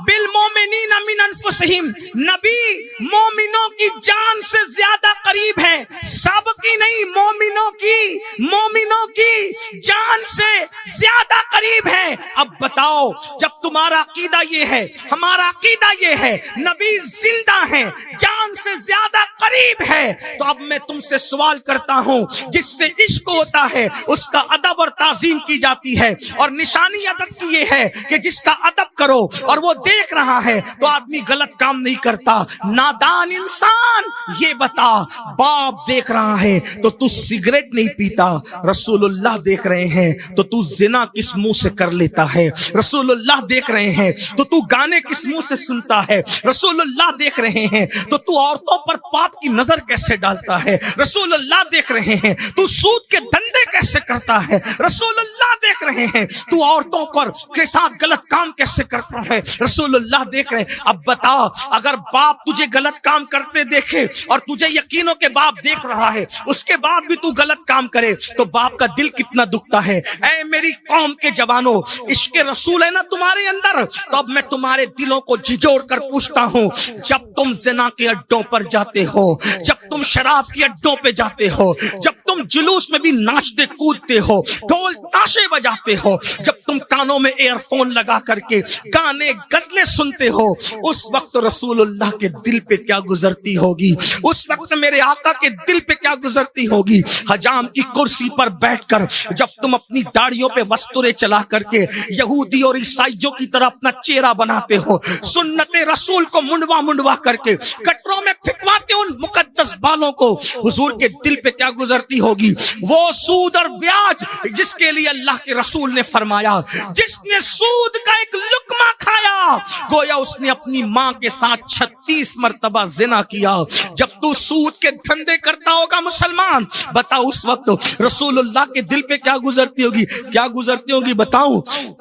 بالمومنین من انفسہم, نبی مومنوں کی جان سے زیادہ قریب ہے, سب کی نہیں, مومنوں کی جان سے زیادہ قریب ہے. اب بتاؤ, جب تمہارا عقیدہ یہ ہے, ہمارا عقیدہ یہ ہے, نبی زندہ ہیں, جان سے زیادہ قریب ہے, تو اب میں تم سے سوال کرتا ہوں, جس سے عشق ہوتا ہے اس کا ادب اور تعظیم کی جاتی ہے, اور نشانی ادب کی یہ ہے کہ جس کا ادب کرو اور وہ دیکھ رہا ہے تو آدمی غلط کام نہیں کرتا. نادان انسان یہ بتا, باپ دیکھ رہا ہے تو تو سگریٹ نہیں پیتا, رسول اللہ دیکھ رہے ہیں تو تو زنا کس منہ سے کر لیتا ہے, رسول اللہ دیکھ رہے ہیں تو تو گانے کس منہ سے سنتا ہے, رسول اللہ دیکھ رہے ہیں تو تو عورتوں پر پاپ کی نظر کیسے ڈالتا ہے, رسول اللہ دیکھ رہے ہیں تو سود کے دھندے کیسے کرتا ہے, رسول اللہ دیکھ رہے ہیں تو عورتوں پر کے ساتھ غلط کام کیسے کرتا ہے, رسول اللہ دیکھ رہے ہیں. اب بتا, اگر باپ تجھے غلط کام کرتے دیکھے اور تجھے یقین ہو کہ باپ دیکھ رہا ہے, اس کے بعد بھی تو غلط کام کرے تو باپ کا دل کتنا دکھتا ہے. اے میری قوم کے جوانوں, عشق رسول ہے نا تمہارے اندر, تو اب میں تمہارے دلوں کو جھجوڑ کر پوچھتا ہوں, جب تم زنا کے اڈوں پر جاتے ہو, جب تم شراب کے اڈوں پہ جاتے ہو, جب تم جلوس میں بھی ناچتے کودتے ہو, ڈھول تاشے بجاتے ہو, جب تم کانوں میں ایئر فون لگا کر کے گانے غزلیں سنتے ہو, اس وقت رسول اللہ کے دل پہ کیا گزرتی ہوگی, اس وقت میرے آقا کے دل پہ کیا گزرتی ہوگی. حجام کی کرسی پر بیٹھ کر جب تم اپنی داڑھیوں پہ وسترے چلا کر کے یہودی اور عیسائیوں کی طرح اپنا چہرہ بناتے ہو, سنت رسول کو منڈوا کر کے کٹروں میں پھکواتے ان مقدس بالوں کو, حضور کے دل پہ کیا گزرتی ہوگی. وہ سود اور بیاج جس کے لیے اللہ کے رسول نے فرمایا, جس نے سود کا ایک لقمہ کھایا گویا اس نے اپنی ماں کے ساتھ 36 مرتبہ زنا کیا. جب تو سود کے دھندے کرتا ہوگا مسلمان, بتا اس وقت رسول اللہ کے دل پہ کیا گزرتی ہوگی, کیا گزرتی ہوگی بتاؤں.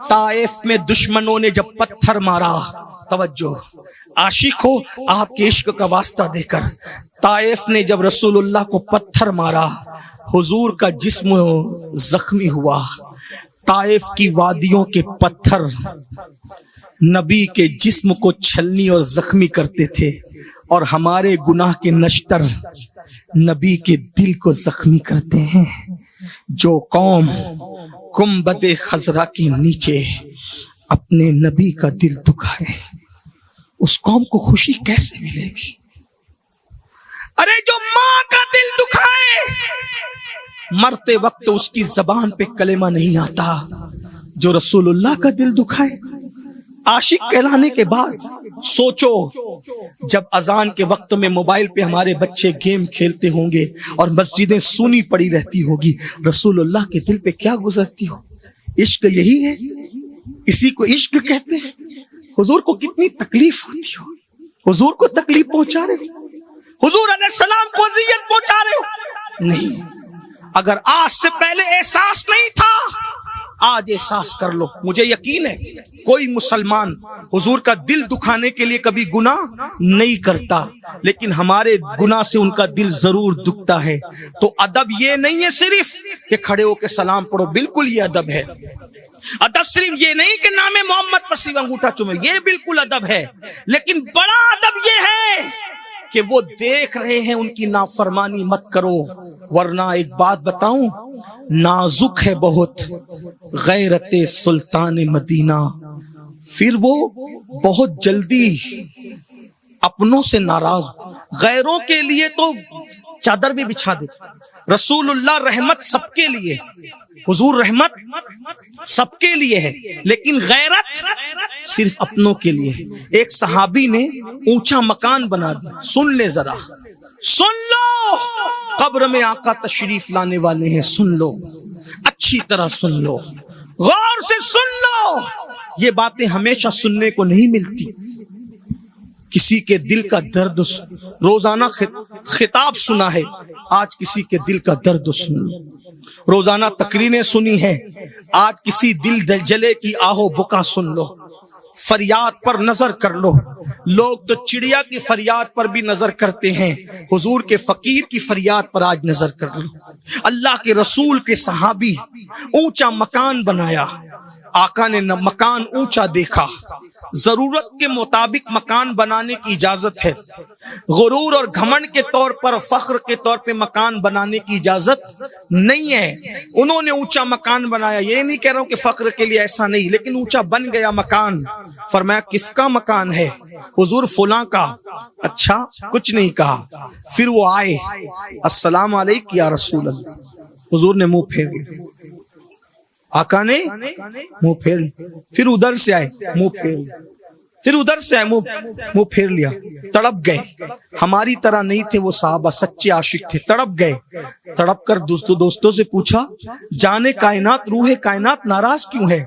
طائف میں دشمنوں نے جب پتھر مارا, توجہ, عاشق ہو آپ کے عشق کا واسطہ دے کر, طائف نے جب رسول اللہ کو پتھر مارا, حضور کا جسم زخمی ہوا. طائف کی وادیوں کے پتھر نبی کے جسم کو چھلنی اور زخمی کرتے تھے, اور ہمارے گناہ کے نشتر نبی کے دل کو زخمی کرتے ہیں. جو قوم گنبد خضرا کے نیچے اپنے نبی کا دل دکھائے, اس قوم کو خوشی کیسے ملے گی؟ ارے جو ماں کا دل دکھائے, مرتے وقت اس کی زبان پہ کلمہ نہیں آتا. جو رسول اللہ کا دل دکھائے, عاشق کہلانے کے بعد سوچو جب اذان کے وقت میں موبائل پہ ہمارے بچے گیم کھیلتے ہوں گے اور مسجدیں سونی پڑی رہتی ہوگی، رسول اللہ کے دل پہ کیا گزرتی ہو؟ عشق یہی ہے، اسی کو عشق کہتے ہیں۔ حضور کو کتنی تکلیف ہوتی ہو، حضور کو تکلیف پہنچا رہے ہو، حضور علیہ السلام کو اذیت پہنچا رہے ہو؟ نہیں، اگر آج سے پہلے احساس نہیں تھا، آج احساس کر لو۔ مجھے یقین ہے کوئی مسلمان حضور کا دل دکھانے کے لیے کبھی گناہ نہیں کرتا، لیکن ہمارے گناہ سے ان کا دل ضرور دکھتا ہے۔ تو ادب یہ نہیں ہے صرف کہ کھڑے ہو کے سلام پڑھو، بالکل یہ ادب ہے۔ ادب صرف یہ نہیں کہ نام محمد پر صرف انگوٹھا چومے، یہ بالکل ادب ہے، لیکن بڑا ادب یہ ہے کہ وہ دیکھ رہے ہیں ان کی نافرمانی مت کرو۔ ورنہ ایک بات بتاؤں، نازک ہے بہت غیرت سلطان مدینہ، پھر وہ بہت جلدی اپنوں سے ناراض، غیروں کے لیے تو چادر بھی بچھا دیتے۔ رسول اللہ رحمت سب کے لیے، حضور رحمت سب کے لیے ہے، لیکن غیرت صرف اپنوں کے لیے۔ ایک صحابی نے اونچا مکان بنا دیا، سن لے ذرا، سن لو، قبر میں آقا تشریف لانے والے ہیں، سن لو، اچھی طرح سن لو، غور سے سن لو۔ یہ باتیں ہمیشہ سننے کو نہیں ملتی۔ کسی کے دل کا درد روزانہ خطاب سنا ہے، آج کسی کے دل کا درد سن لو۔ روزانہ تقریریں سنی ہے، آج کسی دل جلے کی آہو بکا سن لو۔ فریاد پر نظر کر لو، لوگ تو چڑیا کی فریاد پر بھی نظر کرتے ہیں، حضور کے فقیر کی فریاد پر آج نظر کر لو۔ اللہ کے رسول کے صحابی اونچا مکان بنایا، آقا نے مکان اونچا دیکھا۔ ضرورت کے مطابق مکان بنانے کی اجازت ہے، غرور اور گھمنڈ کے طور پر، فخر کے طور پہ مکان بنانے کی اجازت نہیں ہے۔ انہوں نے اونچا مکان بنایا، یہ نہیں کہہ رہا ہوں کہ فخر کے لیے ایسا نہیں، لیکن اونچا بن گیا مکان۔ فرمایا کس کا مکان ہے؟ حضور فلاں کا۔ اچھا، کچھ نہیں کہا۔ پھر وہ آئے، السلام علیکم یا رسول اللہ، حضور نے منہ پھیر لیا، آقا نے منہ پھیر لیا۔ پھر ادھر سے آئے، منہ پھیر لیا، پھر ادھر سے آئے، منہ پھیر لیا۔ تڑپ گئے، ہماری طرح نہیں تھے وہ صحابہ، سچے عاشق تھے، تڑپ گئے۔ تڑپ کر دوستوں سے پوچھا، جانے کائنات، روح کائنات ناراض کیوں ہے؟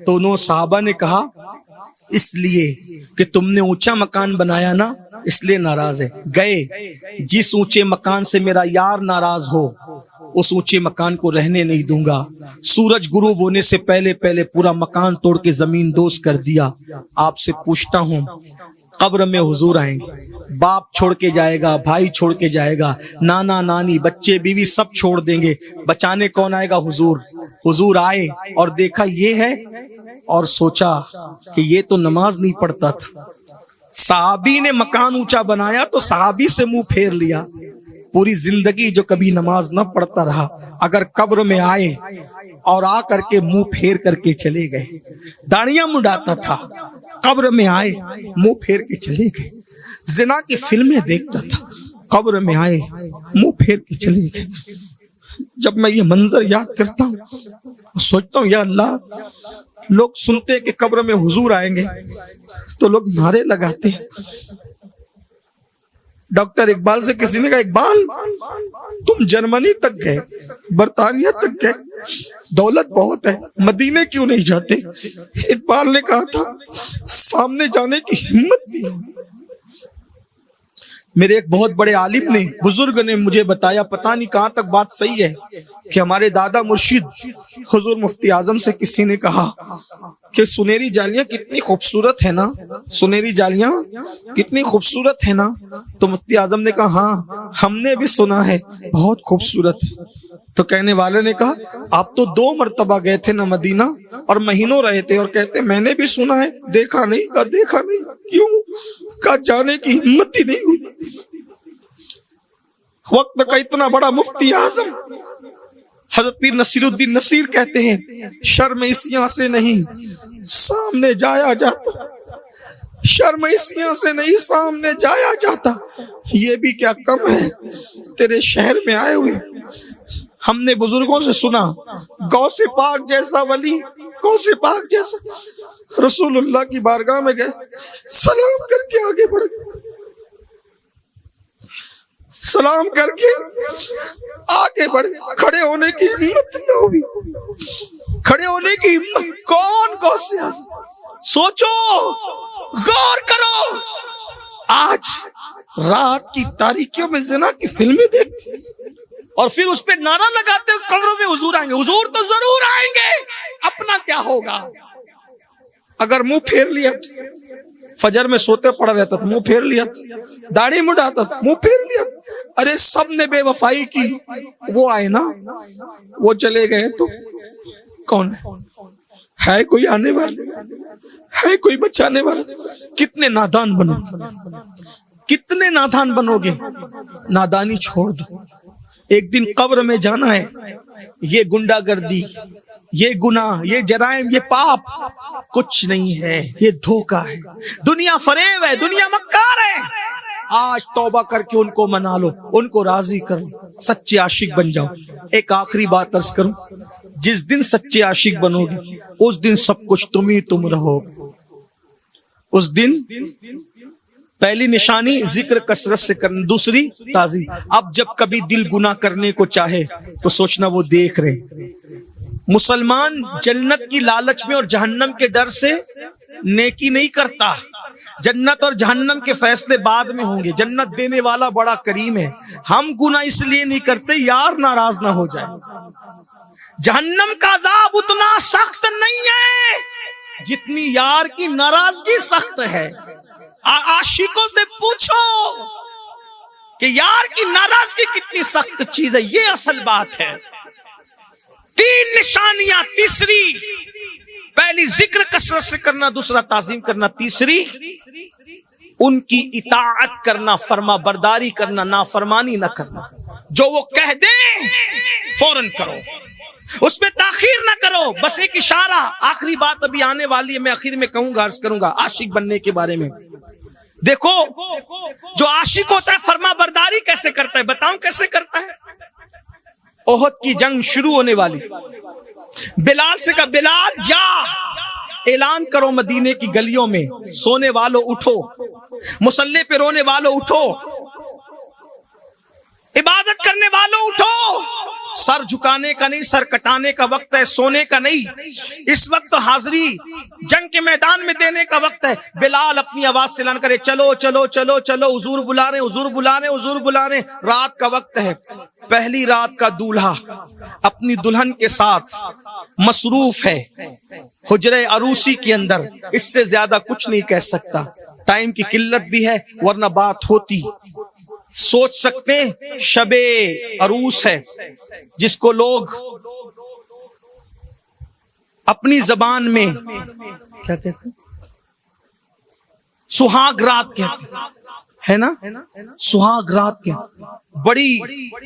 تو انہوں صحابہ نے کہا، اس لیے کہ تم نے اونچا مکان بنایا نا، اس لیے ناراض ہے۔ گئے، جس اونچے مکان سے میرا یار ناراض ہو اس اونچے مکان کو رہنے نہیں دوں گا۔ سورج غروب ہونے سے پہلے پورا مکان توڑ کے زمین دوز کر دیا۔ آپ سے پوچھتا ہوں، قبر میں حضور آئیں گے، باپ چھوڑ کے جائے گا، بھائی چھوڑ کے جائے گا، نانا نانی بچے بیوی سب چھوڑ دیں گے، بچانے کون آئے گا؟ حضور۔ حضور آئے اور دیکھا یہ ہے، اور سوچا کہ یہ تو نماز نہیں پڑھتا تھا۔ صحابی نے مکان اونچا بنایا تو صحابی سے منہ پھیر لیا۔ پوری زندگی جو کبھی نماز نہ پڑھتا رہا، اگر قبر میں آئے اور آ کر کے منہ پھیر کر کے چلے گئے، داڑیاں مڈاتا تھا، قبر میں آئے منہ پھیر کے چلے گئے، زنا کی فلمیں دیکھتا تھا، قبر میں آئے منہ پھیر کے چلے گئے۔ جب میں یہ منظر یاد کرتا ہوں، سوچتا ہوں یا اللہ، لوگ سنتے ہیں کہ قبر میں حضور آئیں گے تو لوگ نعرے لگاتے ہیں۔ ڈاکٹر اقبال سے کسی نے کہا، اقبال تم جرمنی تک گئے، برطانیہ تک گئے، دولت بہت ہے، مدینے کیوں نہیں جاتے؟ اقبال نے کہا تھا، سامنے جانے کی ہمت نہیں۔ میرے ایک بہت بڑے عالم نے، بزرگ نے مجھے بتایا، پتہ نہیں کہاں تک بات صحیح ہے، کہ ہمارے دادا مرشد حضور مفتی اعظم سے کسی نے کہا کہ سنہری جالیاں کتنی خوبصورت ہے نا، سنہری جالیاں کتنی خوبصورت ہے نا؟ تو مفتی اعظم نے کہا، ہاں ہم نے بھی سنا ہے، بہت خوبصورت ہے۔ تو کہنے والے نے کہا، آپ تو 2 مرتبہ گئے تھے نا مدینہ، اور مہینوں رہے تھے، اور کہتے میں نے بھی سنا ہے، دیکھا نہیں؟ کہا دیکھا نہیں، کیوں؟ کہا جانے کی ہمت ہی نہیں ہوئی۔ وقت کا اتنا بڑا مفتی اعظم حضرت پیر نصیر الدین نصیر کہتے ہیں، شرم اسیاں سے نہیں سامنے جایا جاتا، شرم اسیاں سے نہیں سامنے جایا جاتا، یہ بھی کیا کم ہے تیرے شہر میں آئے ہوئے۔ ہم نے بزرگوں سے سنا، غوث پاک جیسا ولی، غوث پاک جیسا رسول اللہ کی بارگاہ میں گئے, سلام کر کے آگے بڑھ گئے, سلام کر کے آگے بڑھ گئے. کھڑے ہونے کی ہمت نہ ہوئی, کھڑے ہونے کی ہمت. کون سے سوچو, غور کرو. آج رات کی تاریکیوں میں زنا کی فلمیں دیکھتے اور پھر اس پہ نعرہ لگاتے ہو قبروں میں حضور آئیں گے. حضور تو ضرور آئیں گے, اپنا کیا ہوگا؟ اگر منہ پھیر لیا, فجر میں سوتے پڑا رہتا تھا, منہ پھیر لیا, داڑھی مڈاتا تھا, منہ پھیر لیا. ارے سب نے بے وفائی کی, وہ آئے نا, وہ چلے گئے تو کون ہے کوئی آنے والا, ہے کوئی بچانے والا؟ کتنے نادان بنو, کتنے نادان بنو گے. نادانی چھوڑ دو, ایک دن قبر میں جانا ہے. یہ گنڈا گردی, یہ گناہ, یہ جرائم, یہ پاپ کچھ نہیں ہے, یہ دھوکہ ہے. دنیا فریب ہے, دنیا مکار ہے. آج توبہ کر کے ان کو منا لو, ان کو راضی کرو, سچے عاشق بن جاؤ. ایک آخری بات عرض کروں, جس دن سچے عاشق بنو گے اس دن سب کچھ تم ہی تم رہو. اس دن پہلی نشانی ذکر کثرت سے کرنا, دوسری تعظیم. اب جب کبھی دل گناہ کرنے کو چاہے تو سوچنا وہ دیکھ رہے. مسلمان جنت کی لالچ میں اور جہنم کے ڈر سے نیکی نہیں کرتا. جنت اور جہنم کے فیصلے بعد میں ہوں گے. جنت دینے والا بڑا کریم ہے. ہم گناہ اس لیے نہیں کرتے یار ناراض نہ ہو جائے. جہنم کا عذاب اتنا سخت نہیں ہے جتنی یار کی ناراضگی سخت ہے. عاشقوں سے پوچھو کہ یار کی ناراضگی کتنی سخت چیز ہے. یہ اصل بات ہے. تین نشانیاں, تیسری پہلی ذکر کثرت سے کرنا, دوسرا تعظیم کرنا, تیسری ان کی اطاعت کرنا, فرما برداری کرنا, نافرمانی نہ کرنا. جو وہ کہہ دیں فوراً کرو, اس میں تاخیر نہ کرو. بس ایک اشارہ, آخری بات ابھی آنے والی ہے, میں آخر میں کہوں گا, عرض کروں گا عاشق بننے کے بارے میں. دیکھو جو عاشق ہوتا ہے فرما برداری کیسے کرتا ہے, بتاؤں کیسے کرتا ہے. احد کی جنگ شروع ہونے والی, بلال سے کہا بلال جا اعلان کرو مدینے کی گلیوں میں, سونے والوں اٹھو, مصلی پہ رونے والوں اٹھو, عبادت کرنے والوں اٹھو. سر جھکانے کا نہیں, سر کٹانے کا وقت ہے, سونے کا نہیں. اس وقت حاضری جنگ کے میدان میں دینے کا وقت ہے. بلال اپنی آواز سے اعلان کرے چلو چلو چلو چلو, حضور بلا رہے, حضور بلا رہے, حضور بلا رہے. رات کا وقت ہے. پہلی رات کا دولہا اپنی دلہن کے ساتھ مصروف ہے حجرے عروسی کے اندر. اس سے زیادہ کچھ نہیں کہہ سکتا, ٹائم کی قلت بھی ہے ورنہ بات ہوتی. سوچ سکتے ہیں شب عروس ہے جس کو لوگ اپنی زبان میں کیا کہتے ہیں, سہاگ رات کہتے ہے نا, سہاگ رات کے بڑی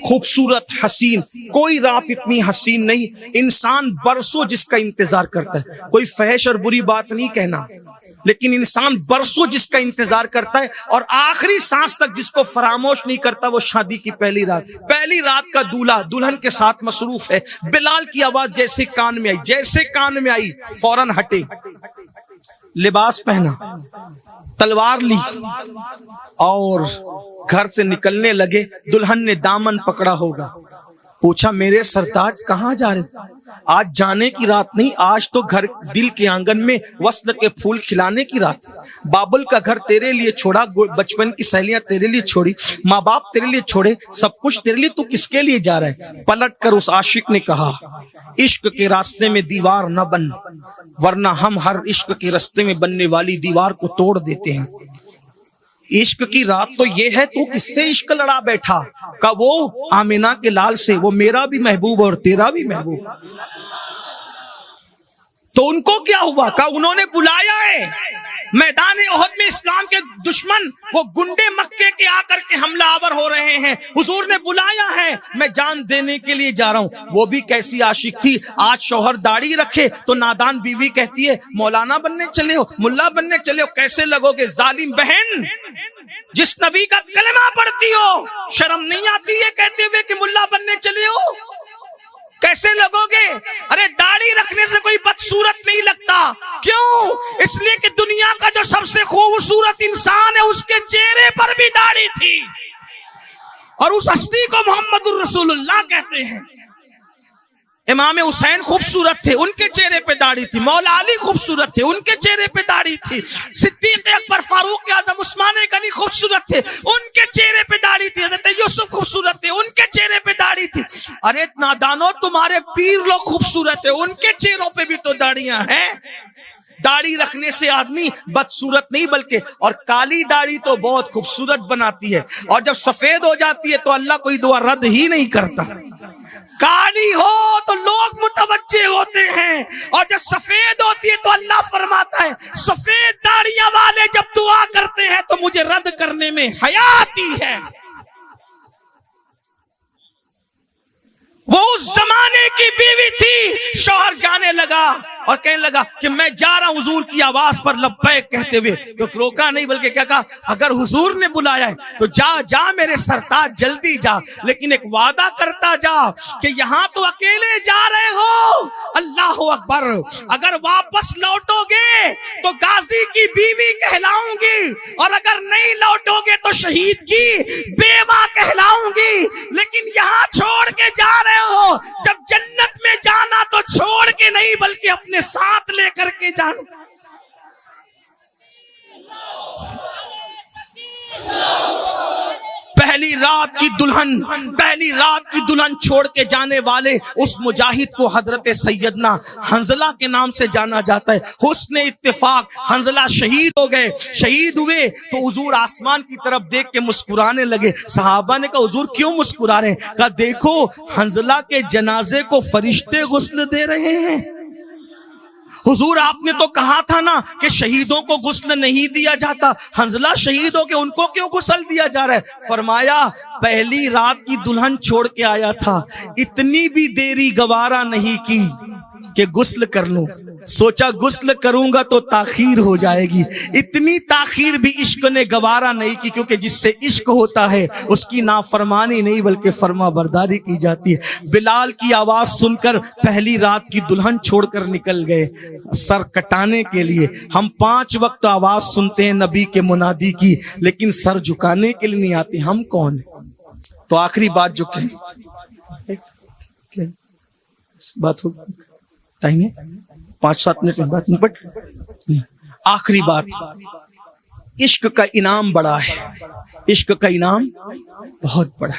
خوبصورت حسین. کوئی رات اتنی حسین نہیں. انسان برسوں جس کا انتظار کرتا ہے, کوئی فحش اور بری بات نہیں کہنا, لیکن انسان برسوں جس کا انتظار کرتا ہے اور آخری سانس تک جس کو فراموش نہیں کرتا وہ شادی کی پہلی رات. پہلی رات کا دولہا دلہن کے ساتھ مصروف ہے. بلال کی آواز جیسے کان میں آئی, جیسے کان میں آئی فوراً ہٹے, لباس پہنا, تلوار لی اور گھر سے نکلنے لگے. دلہن نے دامن پکڑا ہوگا, پوچھا میرے سرتاج کہاں جا رہے؟ آج جانے کی رات نہیں, آج تو گھر دل کے آنگن میں وصل کے پھول کھلانے کی رات. بابل کا گھر تیرے لیے چھوڑا, بچپن کی سہیلیاں تیرے لیے چھوڑی, ماں باپ تیرے لیے چھوڑے, سب کچھ تیرے لیے, تو کس کے لیے جا رہا ہے؟ پلٹ کر اس عاشق نے کہا عشق کے راستے میں دیوار نہ بن, ورنہ ہم ہر عشق کے راستے میں بننے والی دیوار کو توڑ دیتے ہیں. عشق کی رات تو یہ ہے, تو کس سے عشق لڑا بیٹھا؟ کہ وہ آمینہ کے لال سے, وہ میرا بھی محبوب اور تیرا بھی محبوب. تو ان کو کیا ہوا؟ کہ انہوں نے بلایا ہے میدان احد میں اسلام کے دشمن, وہ گنڈے مکے کے آ کر کے حملہ آور ہو رہے ہیں. حضور نے بلایا ہے, میں جان دینے کے لیے جا رہا ہوں. وہ بھی کیسی عاشق تھی, آج شوہر داڑھی رکھے تو نادان بیوی کہتی ہے مولانا بننے چلے ہو, ملا بننے چلے ہو, کیسے لگو گے؟ ظالم بہن, جس نبی کا کلمہ پڑھتی ہو شرم نہیں آتی ہے کہتے ہوئے کہ ملا بننے چلے ہو؟ کیسے لگو گے؟ ارے داڑھی داڑھی رکھنے سے کوئی بدصورت نہیں لگتا. کیوں؟ اس لیے کہ دنیا کا جو سب سے خوبصورت انسان ہے اس کے چہرے پر بھی داڑھی تھی, اور اس ہستی کو محمد الرسول اللہ کہتے ہیں. امام حسین خوبصورت تھے, ان کے چہرے پہ داڑھی تھی. مولا علی خوبصورت تھے, ان کے چہرے پہ داڑھی تھی. صدیق اکبر, فاروق اعظم, عثمان غنی خوبصورت تھے, ان کے چہرے پہ داڑھی تھی. حضرت یوسف خوبصورت تھے, ان کے چہرے پہ داڑھی تھی. ارے نادانو, تمہارے پیر لوگ خوبصورت ہیں, ان کے چہروں پہ بھی تو داڑیاں ہیں. داڑھی رکھنے سے آدمی بدصورت نہیں بلکہ, اور کالی داڑھی تو بہت خوبصورت بناتی ہے, اور جب سفید ہو جاتی ہے تو اللہ کوئی دعا رد ہی نہیں کرتا. کالی ہو تو لوگ متوجہ ہوتے ہیں, اور جب سفید ہوتی ہے تو اللہ فرماتا ہے سفید داڑیاں والے جب دعا کرتے ہیں تو مجھے رد کرنے میں حیا آتی ہے. وہ اس زمانے کی بیوی تھی, شوہر جانے لگا اور کہنے لگا کہ میں جا رہا ہوں حضور کی آواز پر لبیک کہتے ہوئے, تو روکا نہیں بلکہ کیا کہا, اگر حضور نے بلایا ہے تو جا جا میرے سرتاج, جلدی جا, لیکن ایک وعدہ کرتا جا کہ یہاں تو اکیلے جا رہے ہو, اللہ اکبر, اگر واپس لوٹو گے تو غازی کی بیوی کہلاؤں گی, اور اگر نہیں لوٹو گے تو شہید کی بیوہ کہلاؤں گی. لیکن یہاں چھوڑ کے جا رہے ہو, جب جنت میں جانا تو چھوڑ کے نہیں بلکہ اپنے ساتھ لے کر کے جانا. پہلی رات کی دلہن چھوڑ کے جانے والے اس مجاہد کو حضرت سیدنا حنظلہ کے نام سے جانا جاتا ہے. حسن اتفاق حنظلہ شہید ہو گئے. شہید ہوئے تو حضور آسمان کی طرف دیکھ کے مسکرانے لگے. صحابہ نے کہا حضور کیوں مسکرا رہے ہیں؟ کہا دیکھو حنظلہ کے جنازے کو فرشتے غسل دے رہے ہیں. حضور آپ نے تو کہا تھا نا کہ شہیدوں کو غسل نہیں دیا جاتا, حنظلہ شہید ہو کے ان کو کیوں غسل دیا جا رہا ہے؟ فرمایا پہلی رات کی دلہن چھوڑ کے آیا تھا, اتنی بھی دیری گوارا نہیں کی کہ غسل کر لوں, سوچا غسل کروں گا تو تاخیر ہو جائے گی. اتنی تاخیر بھی عشق نے گوارا نہیں کی, کیونکہ جس سے عشق ہوتا ہے اس کی نافرمانی نہیں بلکہ فرما برداری کی جاتی ہے. بلال کی آواز سن کر پہلی رات کی دلہن چھوڑ کر نکل گئے سر کٹانے کے لیے. ہم 5 وقت آواز سنتے ہیں نبی کے منادی کی, لیکن سر جھکانے کے لیے نہیں آتے. ہم کون ہیں؟ تو آخری بات جو کہ بات ہو, ٹائم ہے 5-7 منٹ میں بات نہیں, بٹ آخری بات, عشق کا انعام بڑا ہے, عشق کا انعام بہت بڑا.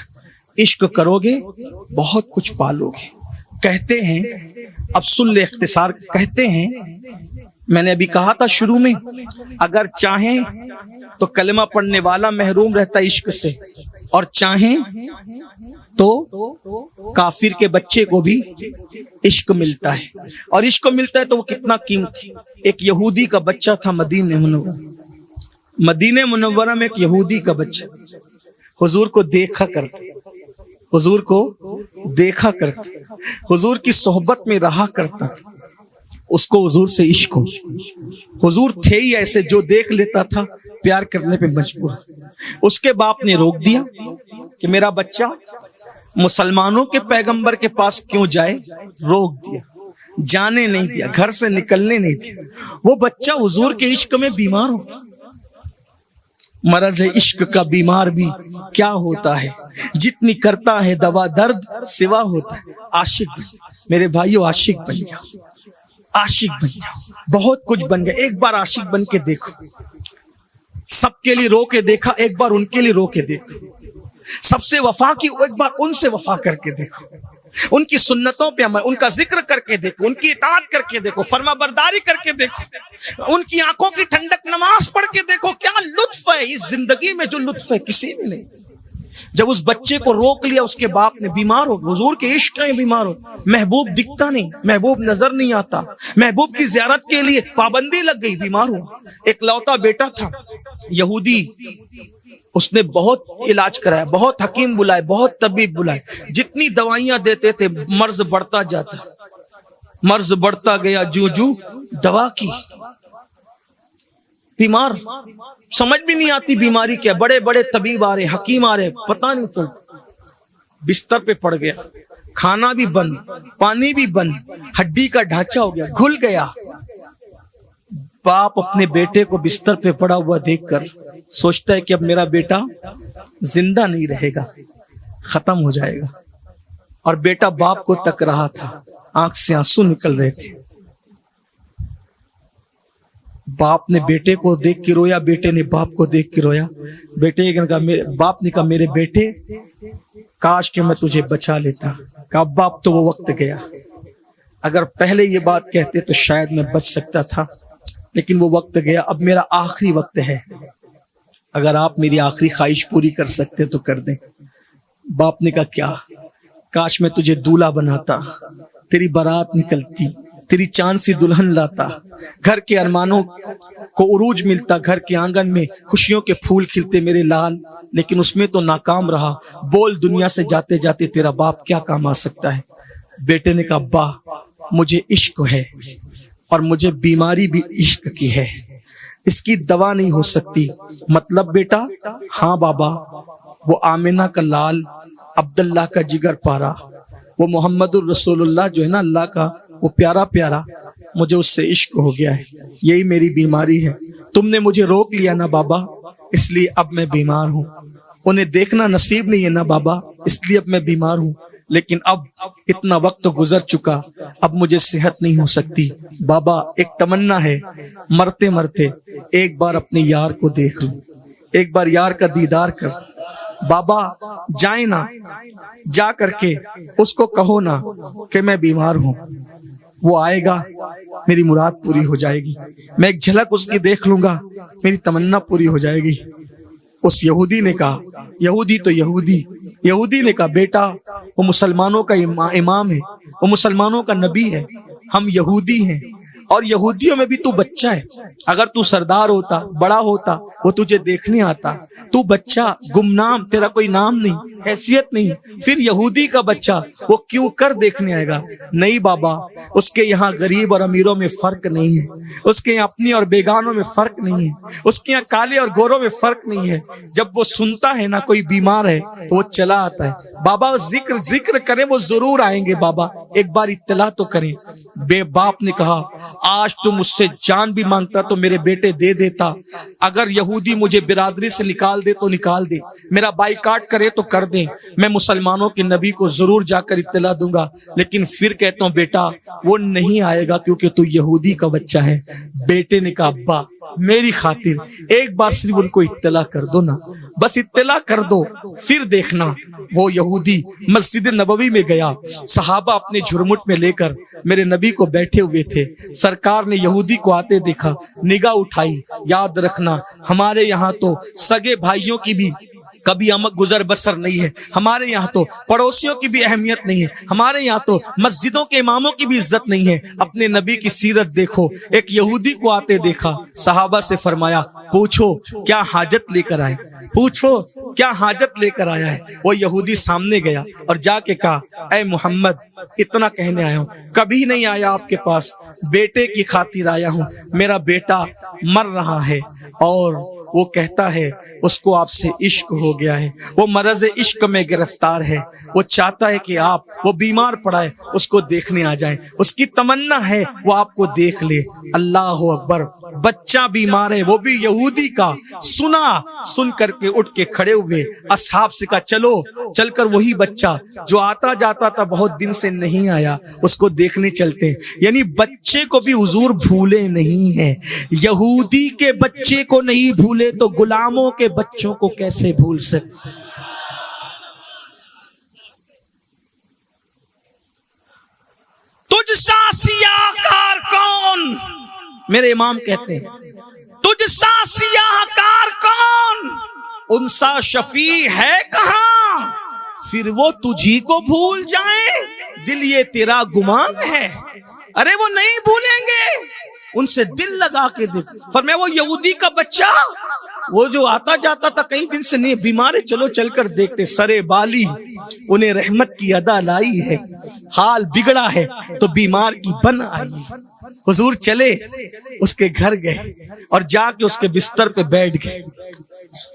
عشق کرو گے بہت کچھ پالو گے. کہتے ہیں, اب سن لے اختصار, کہتے ہیں, میں نے ابھی کہا تھا شروع میں, اگر چاہیں تو کلمہ پڑھنے والا محروم رہتا عشق سے, اور چاہیں تو کافر کے بچے کو بھی عشق ملتا ہے. اور عشق ملتا ہے تو وہ کتنا قیمتی. ایک یہودی کا بچہ تھا مدینہ منورہ میں, ایک یہودی کا بچہ حضور کو دیکھا کرتے, حضور کو دیکھا کرتے, حضور کی صحبت میں رہا کرتا. اس کو حضور سے عشق ہو. حضور تھے ہی ایسے جو دیکھ لیتا تھا پیار کرنے پہ مجبور. اس کے باپ نے روک دیا کہ میرا بچہ مسلمانوں کے پیغمبر کے پاس کیوں جائے, روک دیا, جانے نہیں دیا, گھر سے نکلنے نہیں دیا. وہ بچہ حضور کے عشق میں بیمار ہو. مرض عشق کا بیمار بھی کیا ہوتا ہے, جتنی کرتا ہے دوا درد سوا ہوتا ہے. عاشق میرے بھائیو, عاشق بن جاؤ, عاشق بن جاؤ. بہت کچھ بن گیا, ایک بار عاشق بن کے دیکھو. سب کے لیے رو کے دیکھا, ایک بار ان کے لیے رو کے دیکھو. سب سے وفا کی, ایک بار ان سے وفا کر کے دیکھو. ان کی سنتوں پہ عمل, ان کا ذکر کر کے دیکھو, ان کی اطاعت کر کے دیکھو, فرما برداری کر کے دیکھو, ان کی آنکھوں کی ٹھنڈک نماز پڑھ کے دیکھو. کیا لطف ہے اس زندگی میں, جو لطف ہے کسی میں نہیں. جب اس بچے کو روک لیا, اس کے باپ نے, بیمار ہو, حضور کے عشق میں بیمار ہو. محبوب دکھتا نہیں, محبوب نظر نہیں آتا, محبوب کی زیارت کے لیے پابندی لگ گئی, بیمار ہوا. ایک لوتا بیٹا تھا یہودی, اس نے بہت علاج کرایا, بہت حکیم بلائے, بہت طبیب بلائے, جتنی دوائیاں دیتے تھے مرض بڑھتا جاتا, مرض بڑھتا گیا. جو دوا کی, بیمار, سمجھ بھی نہیں آتی بیماری کیا. بڑے بڑے طبیب آ رہے, حکیم آ رہے, پتہ نہیں تو بستر پہ پڑ گیا. کھانا بھی بند, پانی بھی بند, ہڈی کا ڈھانچہ ہو گیا, گھل گیا. باپ اپنے بیٹے کو بستر پہ پڑا ہوا دیکھ کر سوچتا ہے کہ اب میرا بیٹا زندہ نہیں رہے گا, ختم ہو جائے گا. اور بیٹا باپ کو تک رہا تھا, آنکھ سے آنسو نکل رہے تھے. باپ نے بیٹے کو دیکھ کے رویا, بیٹے نے باپ کو دیکھ کے رویا. باپ نے کہا میرے بیٹے کاش کہ میں تجھے بچا لیتا. کہا باپ تو وہ وقت گیا, اگر پہلے یہ بات کہتے تو شاید میں بچ سکتا تھا, لیکن وہ وقت گیا, اب میرا آخری وقت ہے, اگر آپ میری آخری خواہش پوری کر سکتے تو کر دیں. باپ نے کہا کیا؟ کاش میں تجھے دولہا بناتا, تیری بارات نکلتی, تیری چاند سی دلہن لاتا, گھر کے ارمانوں کو عروج ملتا, گھر کے آنگن میں خوشیوں کے پھول کھلتے میرے لال, لیکن اس میں تو ناکام رہا. بول دنیا سے جاتے جاتے تیرا باپ کیا کام آ سکتا ہے؟ بیٹے نے کہا ابا مجھے عشق ہے, اور مجھے بیماری بھی عشق کی ہے, اس کی دوا نہیں ہو سکتی. مطلب بیٹا؟ ہاں بابا, وہ آمینہ کا لال, عبداللہ کا جگر پارا, وہ محمد الرسول اللہ جو ہے نا اللہ کا, وہ پیارا پیارا, مجھے اس سے عشق ہو گیا ہے, یہی میری بیماری ہے. تم نے مجھے روک لیا نا بابا, اس لیے اب میں بیمار ہوں. انہیں دیکھنا نصیب نہیں ہے نا بابا, اس لیے اب میں بیمار ہوں. لیکن اب اتنا وقت تو گزر چکا, اب مجھے صحت نہیں ہو سکتی. بابا ایک تمنا ہے, مرتے مرتے ایک بار اپنے یار کو دیکھ لوں, ایک بار یار کا دیدار کر. بابا جائیں نا, جا کر کے اس کو کہو نا کہ میں بیمار ہوں, وہ آئے گا, میری مراد پوری ہو جائے گی, میں ایک جھلک اس کی دیکھ لوں گا, میری تمنا پوری ہو جائے گی. اس یہودی نے کہا, یہودی نے کہا بیٹا وہ مسلمانوں کا امام ہے, وہ مسلمانوں کا نبی ہے, ہم یہودی ہیں, اور یہودیوں میں بھی تو بچہ ہے. اگر تو سردار ہوتا, بڑا ہوتا, وہ تجھے دیکھنے آتا. تو بچہ گمنام, تیرا کوئی نام نہیں, حیثیت نہیں, پھر یہودی کا بچہ وہ کیوں کر دیکھنے آئے گا؟ نہیں بابا, اس کے یہاں غریب اور امیروں میں فرق نہیں ہے, اس کے یہاں اپنی اور بیگانوں میں فرق نہیں ہے, اس کے یہاں کالے اور گوروں میں فرق نہیں ہے. جب وہ سنتا ہے نا کوئی بیمار ہے تو وہ چلا آتا ہے. بابا ذکر کریں, وہ ضرور آئیں گے. بابا ایک بار اطلاع تو کریں. بے باپ نے کہا آج تو مجھ سے جان بھی مانگتا تو میرے بیٹے دے دیتا, اگر یہودی مجھے برادری سے نکال دے تو نکال دے, میرا بائیکاٹ کرے تو کر دیں, میں مسلمانوں کے نبی کو ضرور جا کر اطلاع دوں گا. لیکن پھر کہتا ہوں بیٹا وہ نہیں آئے گا کیونکہ تو یہودی کا بچہ ہے. بیٹے نے کہا ابا میری خاطر ایک بار صرف ان کو اطلاع کر دو نا, بس اطلاع کر دو, پھر دیکھنا. وہ یہودی مسجد نبوی میں گیا, صحابہ اپنے جھرمٹ میں لے کر میرے نبی کو بیٹھے ہوئے تھے. سرکار نے یہودی کو آتے دیکھا, نگاہ اٹھائی. یاد رکھنا ہمارے یہاں تو سگے بھائیوں کی بھی کبھی گزر بسر نہیں ہے, ہمارے یہاں تو پڑوسیوں کی بھی اہمیت نہیں ہے, ہمارے یہاں تو مسجدوں کے اماموں کی بھی عزت نہیں ہے. اپنے نبی کی سیرت دیکھو. ایک یہودی کو آتے دیکھا, صحابہ سے فرمایا پوچھو کیا حاجت لے کر آئے, پوچھو کیا حاجت لے کر آیا ہے. وہ یہودی سامنے گیا اور جا کے کہا اے محمد اتنا کہنے آیا ہوں, کبھی نہیں آیا آپ کے پاس, بیٹے کی خاطر آیا ہوں. میرا بیٹا مر رہا ہے اور وہ کہتا ہے اس کو آپ سے عشق ہو گیا ہے, وہ مرض عشق میں گرفتار ہے, وہ چاہتا ہے کہ آپ, وہ بیمار پڑا ہے, اس کو دیکھنے آ جائیں, اس کی تمنا ہے وہ آپ کو دیکھ لے. اللہ اکبر, بچہ بیمار ہے وہ بھی یہودی کا. سن کر کے اٹھ کے کھڑے ہوئے, اصحاب سے کہا چلو چل کر وہی بچہ جو آتا جاتا تھا بہت دن سے نہیں آیا اس کو دیکھنے چلتے ہیں. یعنی بچے کو بھی حضور بھولے نہیں ہیں. یہودی کے بچے کو نہیں بھولے تو غلاموں کے بچوں کو کیسے بھول سکتے. تجھ سا سیاہ کار کون, میرے امام کہتے ہیں تجھ سا سیاہ کار کون, ان سا شفیع ہے کہاں, پھر وہ تجھی کو بھول جائیں, دل یہ تیرا گمان ہے. ارے وہ نہیں بھولیں گے, ان سے دل لگا کے دیکھ. فرمایا وہ یہودی کا بچہ وہ جو آتا جاتا تھا کئی دن سے نہیں, بیمار ہے, چلو چل کر دیکھتے. سرے بالی انہیں رحمت کی ادا لائی ہے, حال بگڑا ہے تو بیمار کی بن آئی. حضور چلے, اس کے گھر گئے اور جا کے اس کے بستر پہ بیٹھ گئے.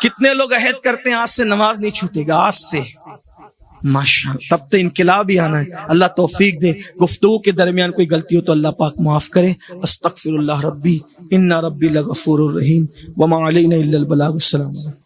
کتنے لوگ عہد کرتے ہیں آج سے نماز نہیں چھوٹے گا، آج سے ماشاءاللہ، تب تو انقلاب ہی آنا ہے۔ اللہ توفیق دے، گفتگو کے درمیان کوئی غلطی ہو تو اللہ پاک معاف کرے۔ استغفر اللہ ربی ان ربی لغفور الرحیم وما علینا الا البلاغ۔ السلام علیکم۔